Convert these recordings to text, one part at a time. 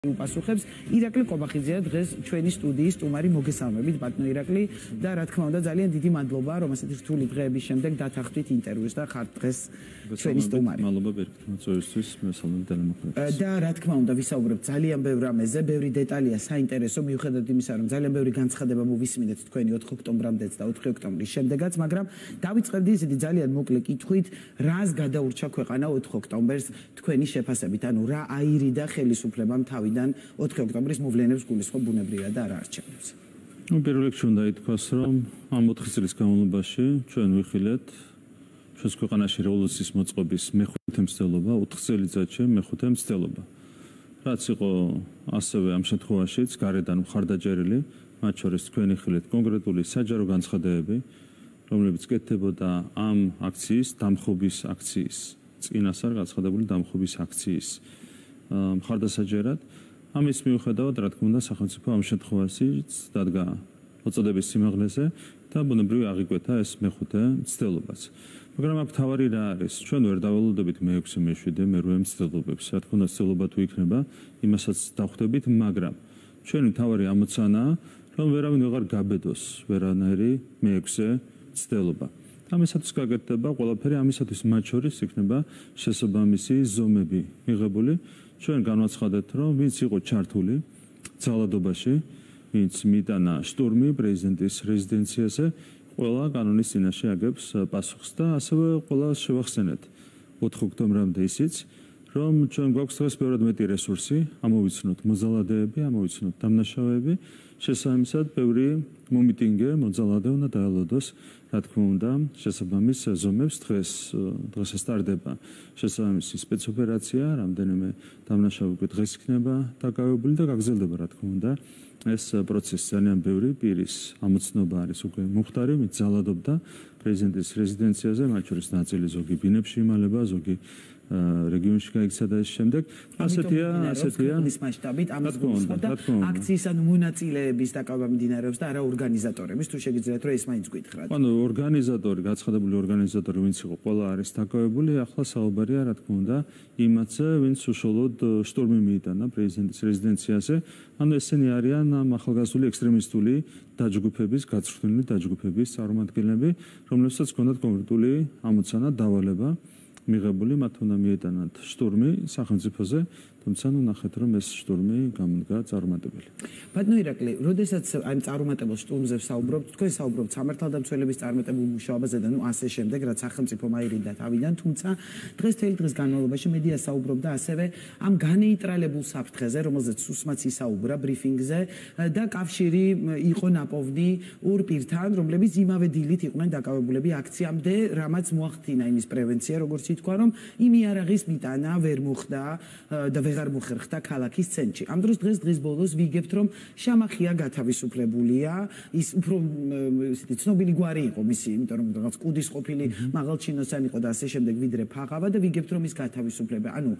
უპასუხებს ირაკლი ყობახიძეა დღეს ჩვენი სტუდიის სტუმარი მოგესალმებით ბატონო ირაკლი და რა თქმა უნდა ძალიან დიდი მადლობა რომ ასეთი რთული დღეების შემდეგ დათანხმდით ინტერვიუს და ხართ დღეს ჩვენი სტუმარი. მადლობა ბერკტმოწვევისთვის მესალმებით დელემოკრატებს. და რა თქმა უნდა ვისაუბრებთ ძალიან ბევრ რამეზე, ბევრი დეტალია საინტერესო მიუხედავად იმისა რომ ძალიან ბევრი განცხადება მოვისმინეთ თქვენი 4 ოქტომბრამდეც და 4 ოქტომბრის შემდეგაც, მაგრამ დავიწყებდი ისეთი ძალიან მოკლე კითხვით, რას გადაურჩა ქვეყანა 4 ოქტომბერს თქვენი შეფასებით, ანუ რა აირიდა ხელისუფლებამ თავიდან 4 ოქტომბრის მოვლენებს გულისხმობ ბუნებრივად და არა არჩევნებს. პირველ რიგში უნდა ითქვას, რომ ამ 4 წლის განმავლობაში ჩვენ ვიხილეთ ჩვენს ქვეყანაში რევოლუციის მოწყობის მეხუთე მცდელობა, 4 წელიწადში მეხუთე მცდელობა. რაც იყო ასევე ამ შემთხვევაშიც გარედან მხარდაჭერილი, მათ შორის თქვენი ხილეთ კონკრეტული საჯარო განცხადებები, რომლებიც კეთდებოდა ამ აქციის, დამხობის აქციის, წინასწარ გაცხადებული დამხობის აქციის მხარდასაჯერად. ამის მიუხედავად, რა თქმა უნდა, სახელმწიფო ამ შემთხვევაშიც დადგა მოწოდების სიმაღლეზე და ბუნებრივი აღიკვეთა ეს მეხუთე მცდელობაც. მაგრამ აქ თავარი რა არის? ჩვენ ვერ დავალოდებით მე-6, მე-7, მე-8 მცდელობებს. რა თქმა უნდა, მცდელობა თუ იქნება, იმასაც დავხვდებით, მაგრამ ჩვენი თავარი ამოცანაა, რომ ვერავინ ვეღარ გაბედოს ვერანაირი მე-6 მცდელობა. ამისათვის გაკეთდება ყველაფერი, ამისათვის მათ შორის იქნება შესაბამისი ზომები მიღებული. ჩვენ განვაცხადეთ, რომ ვინც იყო ჩართული ძალადობაში, ვინც მიტანა შტურმი პრეზიდენტის რეზიდენციაზე, ყველა კანონის წინაშე აგებს პასუხს და ასევე ყველა შევახსენეთ 4 ოქტომბრამდე ისიც, რომ ჩვენ გვაქვს დღეს ბევრად მეტი რესურსი, ამოვიცნოთ მოძალადეები, ამოვიცნოთ დამნაშავეები, შესაბამისად ბევრი მომიტინგე, მოძალადე უნდა დაელოდოს, რა თქმა უნდა, შესაბამის ზომებს დღეს სტარდება შესაბამისი სპეცოპერაცია, რამდენიმე დამნაშავე უკვე დღეს იქნება დაკავებული და გაგრძელდება, რა თქმა უნდა, ეს პროცესი ძალიან ბევრი პირის ამოცნობა არის უკვე მომხდარი, ვინც ძალადობდა პრეზიდენტის რეზიდენციაზე, მათ შორის ნაწილი ზოგი ბინებში იმალება, ზოგი რეგიონში გაიქცა და ის შემდეგ. ასეთია ქვეყნის მასშტაბით ამის გულისხმობ და აქციის ანუ მონაწილეების დაკავება მიმდინარეობს და არა ორგანიზატორების, თუ შეგიძლიათ რომ ეს მაინც გითხრათ. ანუ ორგანიზატორი, გაცხადებული ორგანიზატორი ვინც იყო, ყველა არის დაკავებული, ახლა საუბარია რა თქმა უნდა იმათზე, ვინც უშუალოდ შტურმი მიიტანა პრეზიდენტის რეზიდენციაზე. ანუ ესენი არიან ახალგაზრდული ექსტრემისტული დაჯგუფების, გაწვრთნილი დაჯგუფების წარმომადგენლები, რომლებსაც ჰქონდათ კონკრეტული ამოცანა, დავალება მიღებული, მათ უნდა მიეტანათ შტურმი სახელმწიფოზე, თუმცა ნახეთ, რომ ეს შტურმი გამოდგა წარუმატებელი. ბატონო ირაკლი, როდესაც ამ წარუმატებელ შტურმზე ვსაუბრობთ, თქვენ საუბრობთ სამართალდამცველების წარმატებულ მუშაობაზე და ასე შემდეგ, რაც სახელმწიფომ აირიდა თავიდან, თუმცა დღეს თელი დღის განმავლობაში მედია საუბრობდა ასევე ამ განეიტრალებულ საფრთხეზე, რომელზეც სუსმაც ისაუბრა ბრიფინგზე და კავშირი იყო ნაპოვნი ორ პირთან, რომლებიც იმავე დილით იყვნენ დაკავებულები აქციამდე, რამაც მოახდინა იმის პრევენცია, როგორც ითქვა, რომ იმ იარაღის მიტანა ვერ მოხდა და ვეღარ მოხერხდა ქალაქის ცენტრში. ამ დროს დღის ბოლოს ვიგებთ, რომ შამახია გათავისუფლებულია, ის უფრო ისეთი ცნობილი გვარი იყო მისი, იმიტომ რომ რაღაც კუდის ყოფილი მაღალჩინოსანი იყო და ასე შემდეგ, ვიდრე ფაღავა და ვიგებთ, რომ ის გათავისუფლება. ანუ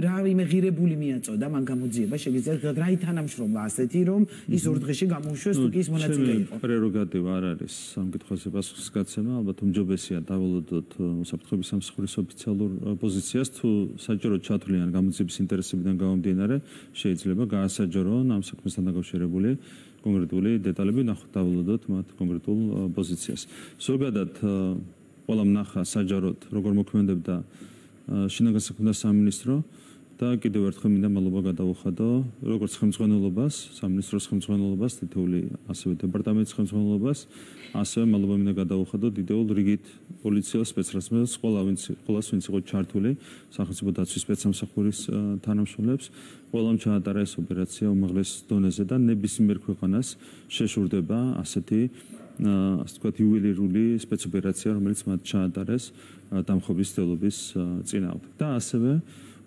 რა იმეღირებული მიაწოდა მან გამოძიება, შეგიძლიათ რა ითანამშრომლა ასეთი, რომ ის ორ დღეში გამოუშვეს, თუ კი ის მონაწილე იყო. პრეროგატივა არ არის ამ კითხვაზე პასუხის გაცემა, ალბათ უმჯობესია დავალოდოთ უსაფრთხოების სამსახურის ოფიციალურ პოზიციას, თუ საჯაროდ ჩათვლიან გამოძიების ინტერესებიდან გამომდინარე, შეიძლება გაასაჯარონ ამ საქმესთან დაკავშირებული კონკრეტული დეტალები, ნახოთ დავალოდოთ მათ კონკრეტულ პოზიციას. ზოგადად ყველამ ნახა საჯაროდ როგორ მოქმედებდა შინაგან საქმეთა სამინისტრო და კიდევ ერთხელ მინდა მადლობა გადავუხადო როგორც ხელმძღვანელობას, სამინისტროს ხელმძღვანელობას, თითოეული ასევე დეპარტამენტის ხელმძღვანელობას, ასევე მადლობა მინდა გადავუხადო დიდეულ რიგით პოლიციელ სპეცრაზმებს, ყველას ვინც იყო ჩართული სახელმწიფო დაცვის სპეცსამსახურის თანამშრომლებს, ყველამ ჩაატარა ეს ოპერაცია უმაღლეს დონეზე და ნებისმიერ ქვეყანას შეშურდება ასეთი ასე ვთქვათ იუველირული სპეცოპერაცია, რომელიც მათ ჩაატარეს დამხობის მცდელობის წინააღმდეგ და ასევე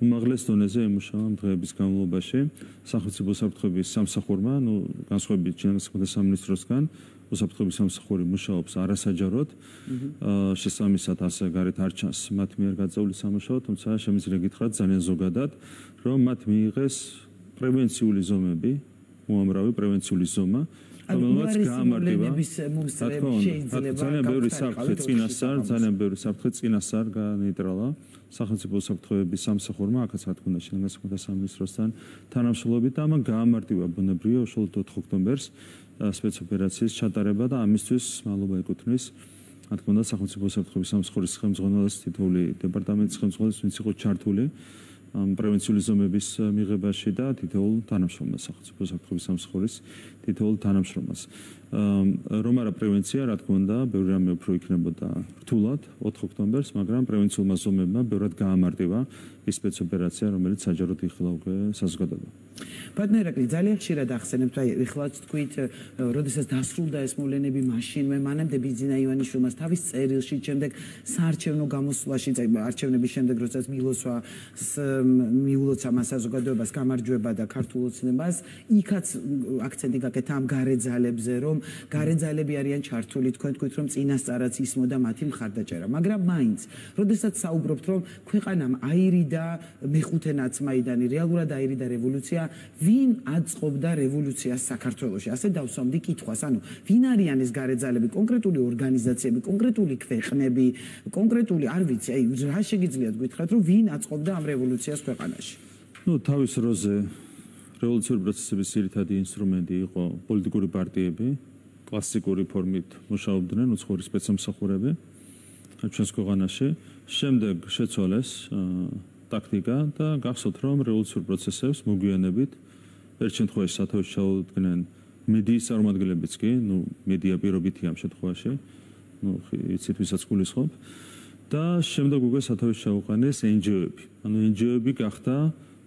უმაღლეს დონეზე ემუშავა დღეების განმავლობაში სახელმწიფო უსაფრთხოების სამსახურმა, განსხვავებით შინაგან საქმეთა სამინისტროსგან, უსაფრთხოების სამსახური მუშაობს არასაჯაროდ, შესაბამისად ასე გარეთ არ ჩანს მათ მიერ გაწეული სამუშაო, თუმცა შემიძლია გითხრათ ძალიან ზოგადად, რომ მათ მიიღეს პრევენციული ზომები, უამრავი პრევენციული ზომა, რომელმაც გაამარტივა შეიძლება ძალიან ბევრი საფრთხე წინასწარ, ძალიან ბევრი საფრთხე წინასწარ განეიტრალა სახელმწიფო უსაფრთხოების სამსახურმა, აქაც რა თქმა უნდა შინაგან საქმეთა სამინისტროსთან თანამშრომლობით და ამან გაამარტივა ბუნებრივია უშუალოდ 4 ოქტომბერს სპეცოპერაციის ჩატარება და ამისთვის მადლობა ეკუთვნის რა თქმა უნდა სახელმწიფო უსაფრთხოების სამსახურის ხელმძღვანელს თითოეული დეპარტამენტის ხელმძღვანელს ვინც იყო ჩართული პრევენციული ზომების მიღებაში და თითოეულ თანამშრომელს სახელმწიფო უსაფრთხოების სამსახურის თითოეულ თანამშრომელს რომ არა პრევენცია რა თქმა უნდა ბევრი რამე უფრო იქნებოდა რთულად 4 ოქტომბერს მაგრამ პრევენციულმა ზომებმა ბევრად გაამარტივა ის სპეცოპერაცია რომელიც საჯაროდ იხილა უკვე საზოგადოება ბატონო ირაკლი ძალიან ხშირად ახსენებთ აი ეხლაც თქვით როდესაც დასრულდა ეს მოვლენები მაშინვე მანამდე ბიძინა ივანიშვილმაც თავის წერილში შემდეგ საარჩევნო გამოსვლაში არჩევნების შემდეგ როდესაც მიულოცა მას საზოგადოებას გამარჯვება და ქართულ ოცნებას იქაც აქცენტი გაკეთა ამ გარეძალებზე რომ გარეძალები არიან ჩართული თქვენ თქვით რომ წინასწარაც ისმოდა მათი მხარდაჭერა მაგრამ მაინც როდესაც საუბრობთ რომ ქვეყანამ აირიდა მეხუთე ნაცმაიდანი რეალურად აირიდა რევოლუცია ვინ აწყობდა რევოლუციას საქართველოში ასე დავსვამდი კითხვას ანუ ვინ არიან ეს გარეძალები კონკრეტული ორგანიზაციები კონკრეტული ქვეყნები კონკრეტული არ ვიცი აი რა შეგიძლიათ გითხრათ რომ ვინ აწყობდა ამ რევოლუციას ქვეყანაში ნუ თავის როზე რევოლუციური პროცესების ძირითადი ინსტრუმენტი იყო პოლიტიკური პარტიები კლასიკური ფორმით მუშაობდნენ უცხოური სპეცსამსახურები ჩვენს ქვეყანაში შემდეგ შეცვალეს ტაქტიკა და გახსოვთ რომ რევოლუციურ პროცესებს მოგვიანებით ერთ შემთხვევაში სათავეში ჩაუდგნენ მედიის წარმომადგენლებიც კი ნუ მედია პირობითია ამ შემთხვევაში ნუ იცით ვისაც გულისხმობ და შემდეგ უკვე სათავეში ჩაუყენეს NGO-ები ანუ NGO-ები გახდა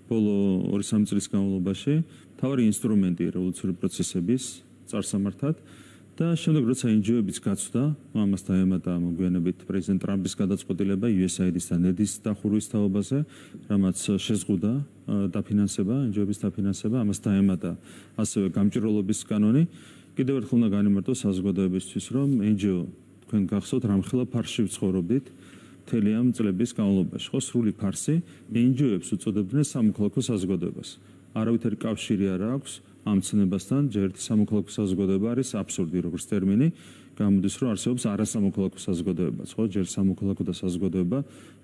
ბოლო 2-3 წლის განმავლობაში მთავარი ინსტრუმენტი რევოლუციური პროცესების წარსამართად და შემდეგ როცა NGO-ებიც გაცვდა, ამას დაემატა მოგვიანებით პრეზიდენტ ტრამპის გადაწყვეტილება USAID-ის და NED-ის დახურვის თაობაზე, რამაც შეზღუდა დაფინანსება, NGO-ების დაფინანსება, ამას დაემატა ასევე გამჭირვალობის კანონი. კიდევ ერთხელ უნდა განიმარტოს საზოგადოებისთვის, რომ NGO თქვენ გახსოვთ რამხელა ფარსში ვცხოვრობდით მთელი ამ წლების განმავლობაში, ხო, სრული ფარსი NGO-ებს უწოდებდნენ სამოქალაქო საზოგადოებას. არავითარი კავშირი არ აქვს ამ ცნებასთან ჯერ ერთი სამოქალაქო საზოგადოება არის აბსურდი როგორც ტერმინი გამოდის რომ არსებობს არასამოქალაქო საზოგადოებაც ხო ჯერ სამოქალაქო და საზოგადოება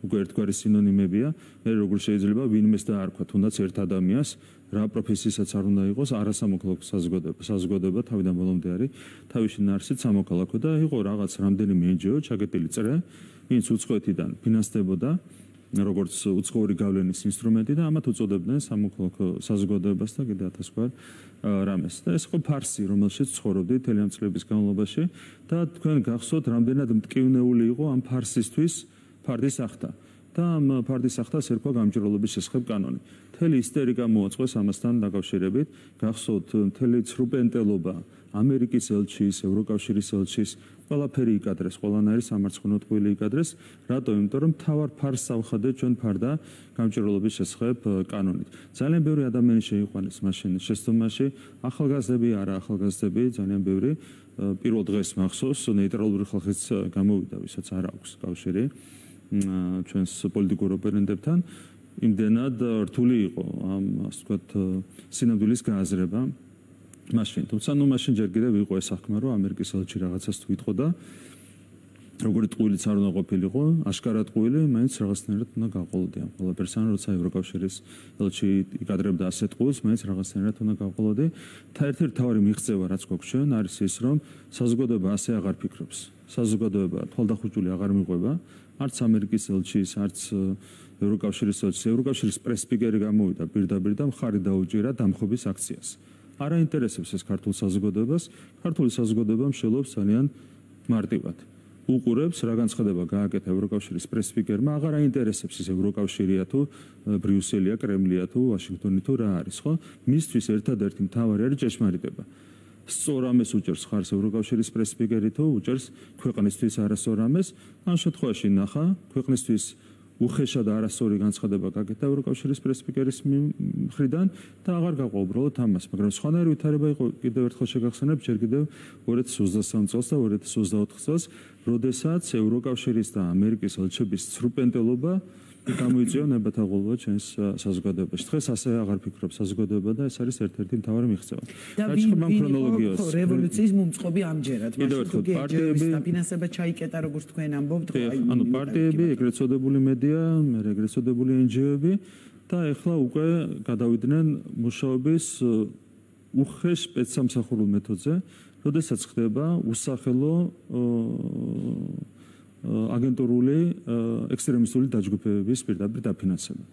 უკვე ერთგვარი სინონიმებია მე როგორ შეიძლება ვინმეს დაარქვა თუნდაც ერთ ადამიანს რა პროფესიასაც არ უნდა იყოს არასამოქალაქო საზოგადოება თავიდან ბოლომდე არის თავისი ნარსით სამოქალაქო და იყო რაღაც რამდენიმე NGO ჩაგეტილი წრე ვინც უცხოეთიდან ფინანსდებოდა როგორც უცხოური გავლენის ინსტრუმენტი და ამათ უწოდებდნენ სამოქალაქო საზოგადოებას და კიდე 1000 სხვა რამეს. და ეს იყო ფარსი, რომელშიც ცხოვრობდით მთელი ამ წლების განმავლობაში და თქვენ გახსოვთ, რამდენად მტკივნეული იყო ამ ფარსისთვის ფარდის ახთა. და ამ ფარდის ახთას ერქვა გამჭირვალობის შესახებ კანონი. მთელი ისტერიკა მოაწყეს ამასთან დაკავშირებით. გახსოვთ მთელი ცრუპენტელობა ამერიკის ელჩის, ევროკავშირის ელჩის ყველაფერი იკადრეს, ყველანაირი სამარცხინო ტყუილი იკადრეს. რატომ? იმიტომ რომ თავარ ფარსს ავხადეთ ჩვენ ფარდა გამჭირვალობის შესახებ კანონით. ძალიან ბევრი ადამიანი შეიყვანეს მაშინ შეცდომაში, ახალგაზრდები არა, ახალგაზრდები ძალიან ბევრი პირველ დღეს მახსოვს ნეიტრალური ხალხის გამოვიდა, ვისაც არ აქვს კავშირი ჩვენს პოლიტიკურ ოპერანტებთან. იმდენად რთული იყო ამ ასე ვთქვათ სინამდვილის გააზრება. მაშინ, თუმცა ნუ მაშინ ჯერ კიდევ იყო ეს საქმე, რომ ამერიკის ელჩი რაღაცას თუ იტყოდა, როგორი ტყუილიც არ უნდა ყოფილიყო, აშკარად ტყუილი, მაინც რაღაცნაირად უნდა გაყოლოდი ამ ყველაფერს, ან როცა ევროკავშირის ელჩი იკადრებდა ასეთ ტყუილს, მაინც რაღაცნაირად უნდა გაყოლოდი. ერთ-ერთი თავარი მიღწევა, რაც გვაქვს ჩვენ, არის ის, რომ საზოგადოება ასე აღარ ფიქრობს. საზოგადოება თვალდახუჭული აღარ მიყვება, არც ამერიკის ელჩის, არც ევროკავშირის ელჩის, ევროკავშირის პრესპიკერი გამოვიდა პირდაპირ და მხარი დაუჭირა დამხობის აქციას. არ აინტერესებს ეს ქართულ საზოგადოებას, ქართული საზოგადოება მსჯელობს ძალიან მარტივად. უყურებს რა განცხადება გააკეთა ევროკავშირის პრესპიკერმა, აღარ აინტერესებს ის ევროკავშირია თუ ბრიუსელია, კრემლია თუ ვაშინგტონი თუ რა არის, ხო? მისთვის ერთადერთი მთავარი არის ჭეშმარიტება. სწორ ამეს უჭერს ხარს ევროკავშირის პრესპიკერი თუ უჭერს ქვეყნისთვის არასწორ ამეს, ამ შემთხვევაში ნახა ქვეყნისთვის უხეშა და არასწორი განცხადება გაკეთა ევროკავშირის პრესპიკერის მხრიდან და აღარ გაყვა უბრალოდ ამას, მაგრამ სხვანაირი ვითარება იყო კიდევ ერთხელ შეგახსენებ, ჯერ კიდევ 2023 წელს და 2024 წელს, როდესაც ევროკავშირის და ამერიკის ელჩების ცრუპენტელობა გამოიწვია ნებათაღულობა ჩვენს საზოგადოებაში. დღეს ასე აღარ ფიქრობ საზოგადოება და ეს არის ერთ-ერთი მთავარი მიღწევა. და ვინ რევოლუციის მომწყობი ამჯერად მაშინ პარტიები დაფინანსება ჩაიკეტა როგორც თქვენ ამბობთ ანუ პარტიები, ეგრეთ წოდებული მედია, ეგრეთ წოდებული NGO-ები და ეხლა უკვე გადავიდნენ მუშაობის უხეშ სპეცსამსახურულ მეთოდზე, როდესაც ხდება უსახელო აგენტურული ექსტრემისტული დაჯგუფებების პირდაპირ დაფინანსება.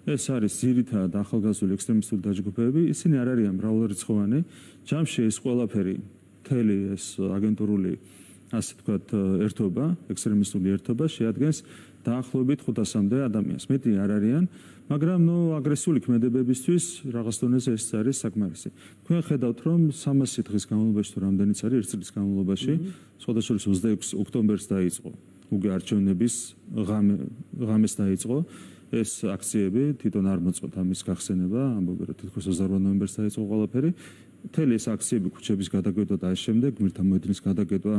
ეს არის ძირითადად ახალგაზრდული ექსტრემისტული დაჯგუფებები, ისინი არ არიან მრავალრიცხოვანი, ჯამში ეს ყველაფერი მთელი ეს აგენტურული ასე ვთქვათ ერთობა, ექსტრემისტული ერთობა შეადგენს დაახლოებით 500-მდე ადამიანს. მეტი არ არიან, მაგრამ აგრესიული ქმედებებისთვის რაღაც დონეზე ეს არის საკმარისი. თქვენ ხედავთ, რომ 300 დღის განმავლობაში თუ რამდენიც არის ერთ წლის განმავლობაში, სხვადასხვა 26 ოქტომბერს დაიწყო უკვე არჩევნების ღამეს დაიწყო ეს აქციები, თვითონ არ მოწყვეტ ამის გახსენება, ამბობენ რომ თითქოს 28 ნოემბერს დაიწყო ყველაფერი. მთელი ეს აქციები, ქუჩების გადაგედვა და ამ შემდეგ გმირთა მოედნის გადაგედვა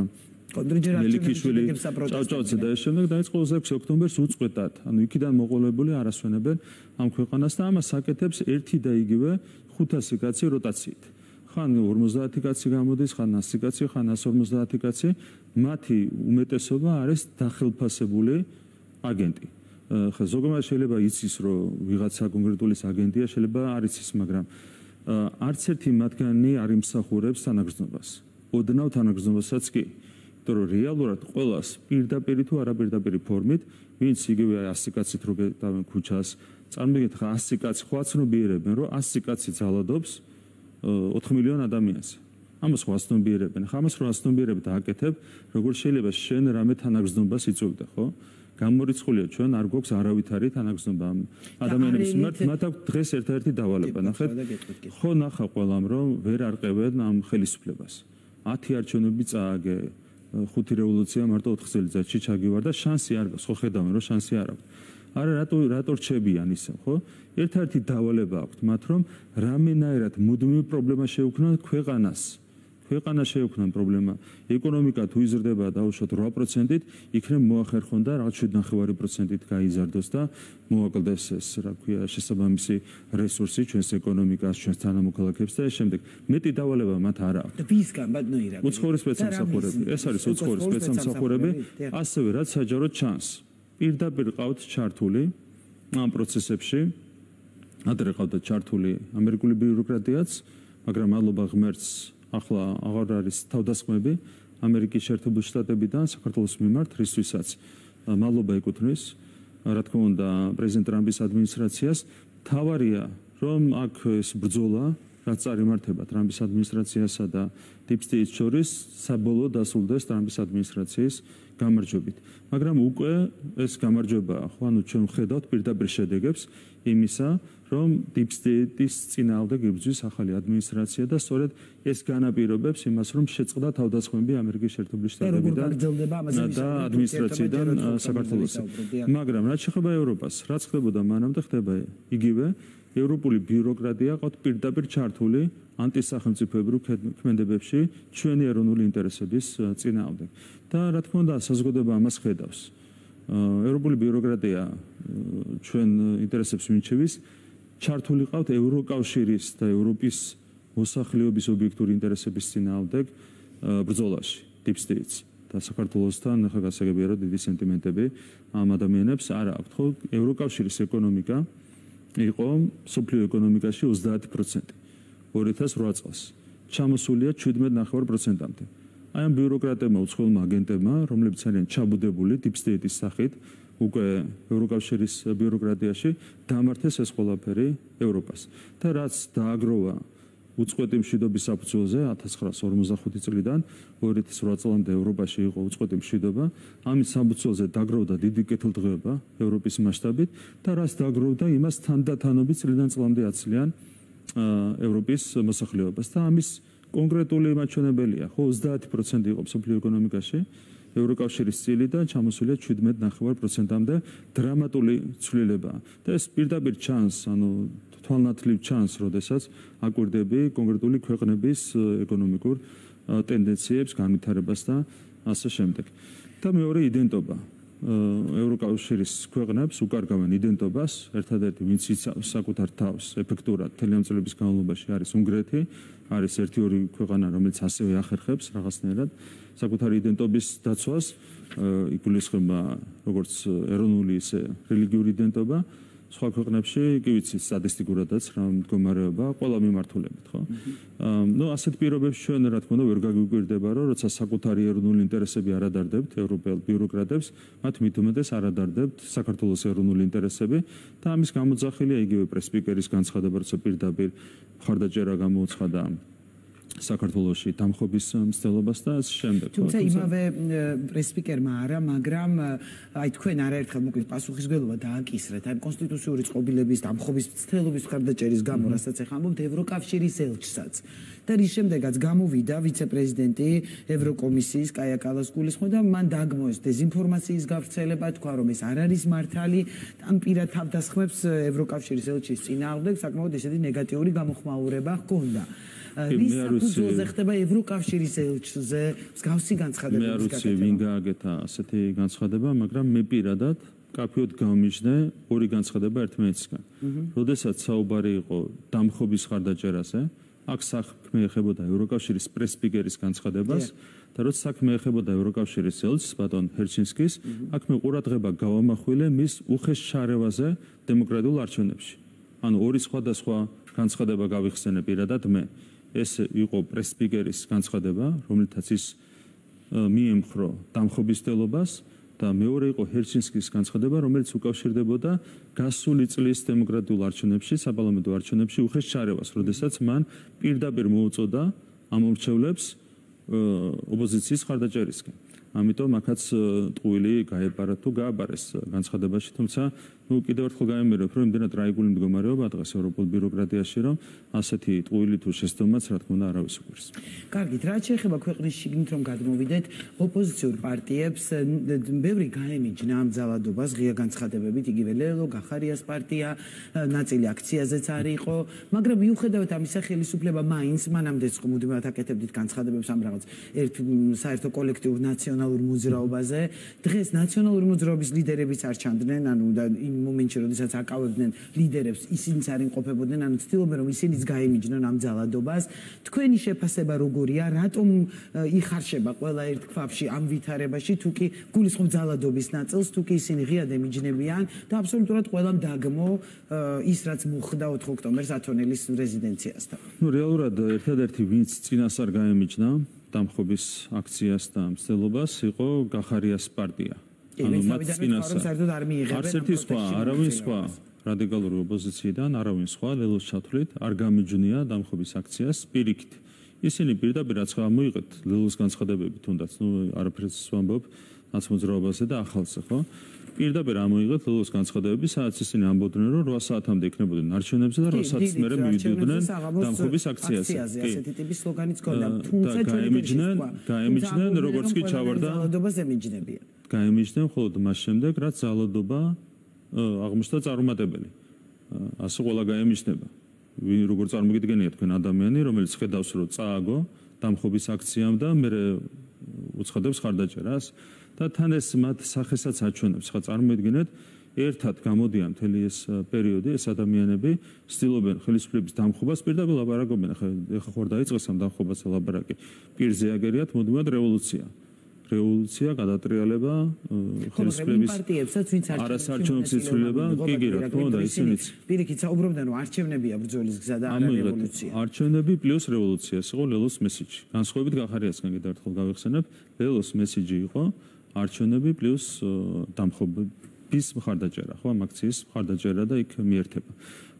მელიქიშვილი ჭავჭავაძე და ეს შემდეგ დაიწყო 26 ოქტომბერს უწყვეტად. ანუ იქიდან მოყოლებული არასვენებენ ამ ქვეყანას და ამას აკეთებს ერთი და იგივე 500 კაცი როტაციით. ხან 50 კაცი გამოდის, ხან 100 კაცი, ხან 150 კაცი. მათი უმეტესობა არის დახელფასებული აგენტი. ხა ზოგადად შეიძლება იცის, რომ ვიღაცა კონკრეტული აგენტია, შეიძლება არ იცის, მაგრამ არც ერთი მათგანი არ იმსახურებს თანაგრძნობას. ოდნავ თანაგრძნობასაც კი. იმიტომ რომ რეალურად ყველას პირდაპირ თუ არაპირდაპირ ფორმით, ვინც იგივე 100 კაცით რო გეტავენ ქუჩას, წარმოგიდგენთ ხა 100 კაცი ხო აცნობიერებენ, რომ 100 კაცი ძალადობს 4 მილიონ ადამიანს. ამას ხო აცნობიერებენ. ხა ამას რო აცნობიერებ და აკეთებ, როგორ შეიძლება შენ რამე თანაგრძნობას იწვევდე, ხო? გამორიცხულია ჩვენ არ გვაქვს არავითარი თანაგრძნობა ადამიანების მიმართ, მათ აქვს დღეს ერთ-ერთი დავალება, ნახეთ. ხო ნახა ყველამ რომ ვერ არყევენ ამ ხელისუფლებას. 10 არჩევნები წააგე, 5 რევოლუცია მარტო 4 წელიწადში ჩაგივარ და შანსი არ გაქვს, ხო ხედავენ რომ შანსი არ აქვს. არა რატო რჩებიან ისე, ხო? ერთ-ერთი დავალება აქვს მათ რომ რამენაირად მუდმივი პრობლემა შეუქმნან ქვეყანას. ქვეყანა შეუქმნან პრობლემა. ეკონომიკა თუ იზრდება დაუშვათ 8%-ით, იქნებ მოახერხონ და რაღაც 7.5%-ით გაიზარდოს და მოაკლდეს ეს, რა ქვია, შესაბამისი რესურსი ჩვენს ეკონომიკას, ჩვენს თანამოქალაქეებს და ეს შემდეგ. მეტი დავალება მათ არ აქვს. და ვისგან ბატონო? უცხოური სპეცსამსახურები. ეს არის უცხოური სპეცსამსახურები, ასევე რაც საჯარო ჩანს. პირდაპირ ყავთ ჩართული ამ პროცესებში. ადრე ყავდა ჩართული ამერიკული ბიუროკრატიაც, მაგრამ მადლობა ღმერთს ახლა აღარ არის თავდასხმები ამერიკის შეერთებული შტატებიდან საქართველოს მიმართ, რისთვისაც მადლობა ეკუთვნის, რა თქმა უნდა, პრეზიდენტ ტრამპის ადმინისტრაციას. თავარია, რომ აქ ეს ბრძოლა, რაც წარიმართება ტრამპის ადმინისტრაციასა და Deep State შორის, საბოლოოდ დასრულდეს ტრამპის ადმინისტრაციის გამარჯვებით. მაგრამ უკვე ეს გამარჯვება, ხო, ანუ ჩვენ ვხედავთ პირდაპირ შედეგებს იმისა, რომ Deep State-ის წინააღმდეგ იბრძვის ახალი ადმინისტრაცია და სწორედ ეს განაპირობებს იმას, რომ შეწყდა თავდასხმები ამერიკის შეერთებული შტატებიდან და ადმინისტრაციიდან საქართველოსი. მაგრამ რაც შეეხება ევროპას, რაც ხდებოდა მანამდე, ხდება იგივე. ევროპული ბიუროკრატია ყავთ პირდაპირ ჩართული ანტისახელმწიფოებრივ ქმედებებში ჩვენი ეროვნული ინტერესების წინააღმდეგ. და რა თქმა უნდა, საზოგადოება ამას ხედავს. ევროპული ბიუროკრატია ჩვენ ინტერესებს მიიჩნევს, ჩართული ყავთ ევროკავშირის და ევროპის მოსახლეობის ობიექტური ინტერესების წინააღმდეგ ბრძოლაში, Deep State-ს და საქართველოსთან ახლა გასაგებია, რომ დიდი სენტიმენტები ამ ადამიანებს არ აქვთ, ხო? ევროკავშირის ეკონომიკა იყო სოფლიო ეკონომიკაში 30% 2008 წელს. ჩამოსულია 17.5%-მდე. აი ამ ბიუროკრატებმა, უცხოელმა აგენტებმა, რომლებიც არიან ჩაბუდებული Deep State-ის სახით, უკვე ევროკავშირის ბიუროკრატიაში დამართეს ეს ყველაფერი ევროპას. და რაც დააგროვა უწყვეტი მშვიდობის საფუძველზე 1945 წლიდან 2008 წლამდე ევროპაში იყო უწყვეტი მშვიდობა, ამის საფუძველზე დაგროვდა დიდი კეთილდღეობა ევროპის მასშტაბით და რაც დაგროვდა, იმას თანდათანობით წლიდან წლამდე აცლიან ევროპის მოსახლეობას და ამის კონკრეტული მაჩვენებელია, ხო 30% იყო სოფლიო ეკონომიკაში ევროკავშირის წილი და ჩამოსულია 17.5%-მდე დრამატული ცვლილებაა. და ეს პირდაპირ ჩანს, ანუ თვალნათლივ ჩანს, როდესაც აკვირდები კონკრეტული ქვეყნების ეკონომიკურ ტენდენციებს, განვითარებას და ასე შემდეგ. და მეორე იდენტობა. ევროკავშირის ქვეყნებს უკარგავენ იდენტობას, ერთადერთი ვინც იცავს საკუთარ თავს ეფექტურად მთელი ამ წლების განმავლობაში არის უნგრეთი, არის 1-2 ქვეყანა, რომელიც ასევე ახერხებს რაღაცნაირად საკუთარი იდენტობის დაცვას, იგულისხმება როგორც ეროვნული, ისე რელიგიური იდენტობა. სხვა ქვეყნებში კი ვიცით სტატისტიკურადაც რა მდგომარეობა ყველა მიმართულებით, ხო? ასეთ პირობებში ჩვენ რა თქმა უნდა ვერ გაგვიკვირდება, რომ როცა საკუთარი ეროვნული ინტერესები არ ადარდებთ ევროპელ ბიუროკრატებს, მათ მით უმეტეს არ ადარდებთ საქართველოს ეროვნული ინტერესები და ამის გამოძახილია იგივე პრესპიკერის განცხადება, როცა პირდაპირ მხარდაჭერა გამოუცხადა საქართველოში დამხობის მცდელობას და ამ შემდეგ. თუმცა იმავე პრესპიკერმა არა, მაგრამ აი თქვენ არაერთხელ მოკლედ პასუხისმგებლობა დააკისრეთ აი კონსტიტუციური წყობილების დამხობის მცდელობის მხარდაჭერის გამო, რასაც ახლა ამბობთ ევროკავშირის ელჩსაც. და რის შემდეგაც გამოვიდა ვიცე-პრეზიდენტი ევროკომისიის კაია კალას გულისხმობდა და მან დაგმოეს დეზინფორმაციის გავრცელება, თქვა რომ ეს არ არის მართალი, ამ პირად თავდასხმებს ევროკავშირის ელჩის წინააღმდეგ საკმაოდ ესეთი ნეგატიური გამოხმაურება ჰქონდა. ვის საფუძველზე ხდება ევროკავშირის ელჩზე მსგავსი განცხადებების მე არ ვიცი ვინ გააკეთა ასეთი განცხადება, მაგრამ მე პირადად კაფეოდ გამიჯნე ორი განცხადება ერთმანეთისგან. როდესაც საუბარი იყო დამხობის ხარდაჭერაზე, აქ საქმე ეხებოდა ევროკავშირის პრესპიკერის განცხადებას და როცა საქმე ეხებოდა ევროკავშირის ელჩს ბატონ ჰერჩინსკის, აქ მე ყურადღება გავამახვილე მის უხეშ ჩარევაზე დემოკრატიულ არჩევნებში. ანუ ორი სხვადასხვა განცხადება გავიხსენე პირადად მე. ეს იყო პრესპიკერის განცხადება, რომელთაც ის მიემხრო დამხობის მცდელობას და მეორე იყო ჰერჩინსკის განცხადება, რომელიც უკავშირდებოდა გასული წლის დემოკრატიულ არჩევნებში, საპარლამენტო არჩევნებში უხეშ ჩარევას, როდესაც მან პირდაპირ მოუწოდა ამომრჩევლებს ოპოზიციის ხარდაჭერისკენ. ამიტომ აქაც ტყუილი გაეპარა თუ გააბარეს განცხადებაში, თუმცა კიდევ ერთხელ გამიმერებ, რომ იმდენად ტრაიგული მდგომარეობა დღეს ევროპულ ბიუროკრატიაში, რომ ასეთი ტყუილი თუ შეცდომაც რა თქმა უნდა არავის უყვირს. კარგით, რაც შეეხება ქვეყნის შიგნით რომ გადმოვიდეთ, ოპოზიციურ პარტიებს ბევრი გაემიჯნა ამ ძალადობას ღია განცხადებებით, იგივე ლელო, გახარიას პარტია, ნაწილი აქციაზეც არ იყო, მაგრამ მიუხედავად ამისა ხელისუფლება მაინც მანამდეც მუდმივად აკეთებდით განცხადებებს ამ რაღაც ერთ საერთო კოლექტიურ ნაციონალურ მოძრაობაზე. დღეს ნაციონალური მოძრაობის ლიდერებიც არ ჩანდნენ, ანუ და იმ მომენტში, როდესაც აკავებდნენ ლიდერებს, ისინიც არ იმყოფებოდნენ, ანუ ცდილობენ რომ ისინიც გაემიჯნონ ამ ძალადობას. თქვენი შეფასება როგორია? რატომ იხარშება ყველა ერთ ქვაბში ამ ვითარებაში, თუ კი გულისხმობ ძალადობის ნაწილს, თუ კი ისინი ღიად ემიჯნებიან და აბსოლუტურად ყველამ დაგმო ის რაც მოხდა 4 ოქტომბერს ათონელის რეზიდენციასთან. რეალურად ერთადერთი ვინც წინასწარ გაემიჯნა დამხობის აქციას და მცდელობას იყო გახარიას პარტია. ანუ მათ წინასწარ არც ერთი სხვა, არავინ სხვა რადიკალური ოპოზიციიდან, არავინ სხვა ლელოს ჩათვლით არ გამიჯნია დამხობის აქციას პირიქით. ისინი პირდაპირ რაც გამოიღეთ ლელოს განცხადებები თუნდაც, არაფერს ვამბობ ნაცმოძრაობაზე და ახალზე, ხო? პირდაპირ ამოიღეთ ლელოს განცხადებები, სადაც ისინი ამბობდნენ, რომ 8 საათამდე იქნებოდნენ არჩევნებზე და 8 საათს მერე მივიდოდნენ დამხობის აქციაზე. ასეთი ტიპის სლოგანიც ჰქონდა, თუმცა გაემიჯნენ, როგორც კი ჩავარდა ძალადობას ემიჯნებიან. გაემიჯნენ მხოლოდ მას შემდეგ, რაც ძალადობა აღმოჩნდა წარუმატებელი. ასე ყველა გაემიჯნება. როგორ წარმოგიდგენიათ თქვენ ადამიანი, რომელიც ხედავს, რომ წააგო დამხობის აქციამ და მერე უცხადებს ხარდაჭერას და თან ეს მათ სახესაც აჩვენებს. ხა წარმოიდგინეთ, ერთად გამოდიან მთელი ეს პერიოდი, ეს ადამიანები ცდილობენ ხელისუფლების დამხობას, პირდაპირ ლაპარაკობენ, ხა ხوار დაიწყეს ამ დამხობას ლაპარაკი. პირზე აგერიათ მუდმივად რევოლუცია. რევოლუცია, გადატრიალება, ხელისუფლების არასარჩევნო ციცილება, კი რა თქმა უნდა, ისინიც პირიქით საუბრობდნენ, რომ არჩევნებია ბრძოლის გზა და არა რევოლუცია. არჩევნები პლუს რევოლუცია, ეს იყო ლელოს მესიჯი. განსხვავებით გახარიასგან კიდევ ერთხელ გავიხსენებ, ლელოს მესიჯი იყო არჩევნები პლუს დამხობის მხარდაჭერა, ხო, ამ აქციის მხარდაჭერა და იქ მიერთება.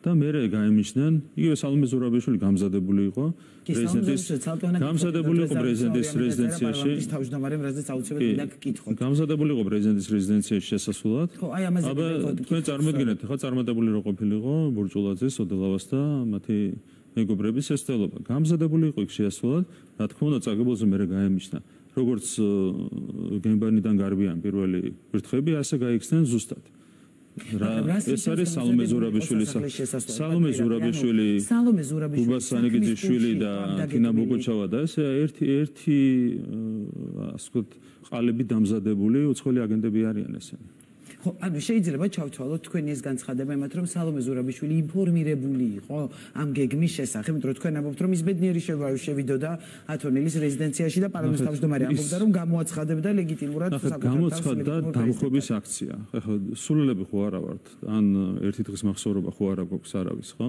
და მერე გაემიჯნენ, იგივე სალომე ზურაბიშვილი გამზადებული იყო პრეზიდენტის რეზიდენციაში. გამზადებული იყო პრეზიდენტის რეზიდენციაში შესასვლელად. აბა თქვენ წარმოიდგინეთ, ხა წარმატებული რო ყოფილიყო ბურჭულაძის, ოდელავას და მათი მეგობრების შესწავლობა. გამზადებული იყო იქ შესასვლელად, რა თქმა უნდა, წაგებულზე მერე გაემიჯნა. როგორც გემბანიდან გარბიან პირველი ვირთხები, ასე გაიქცნენ ზუსტად. ეს არის სალომე ზურაბიშვილის სალომე ზურაბიშვილი გუბასანიგიძიშვილი და თინა ბოგოჩავა და ეს ერთი ასე ვთქვათ ყალები დამზადებული უცხოელი აგენტები არიან ესენი. ხო, ანუ შეიძლება ჩავთვალოთ თქვენი ეს განცხადება იმათ რომ სალომე ზურაბიშვილი ინფორმირებული იყო ამ გეგმის შესახებ, იმიტომ რომ თქვენ ამბობთ რომ ის ბედნიერი შევიდოდა ათონელის რეზიდენციაში და პარლამენტის თავმჯდომარე ამბობდა რომ გამოაცხადებდა ლეგიტიმურად გამოაცხადდა დამხობის აქცია. ეხლა სულელები ხო არა ვართ, ან ერთი დღის მახსოვრობა ხო არა გვაქვს არავის, ხო?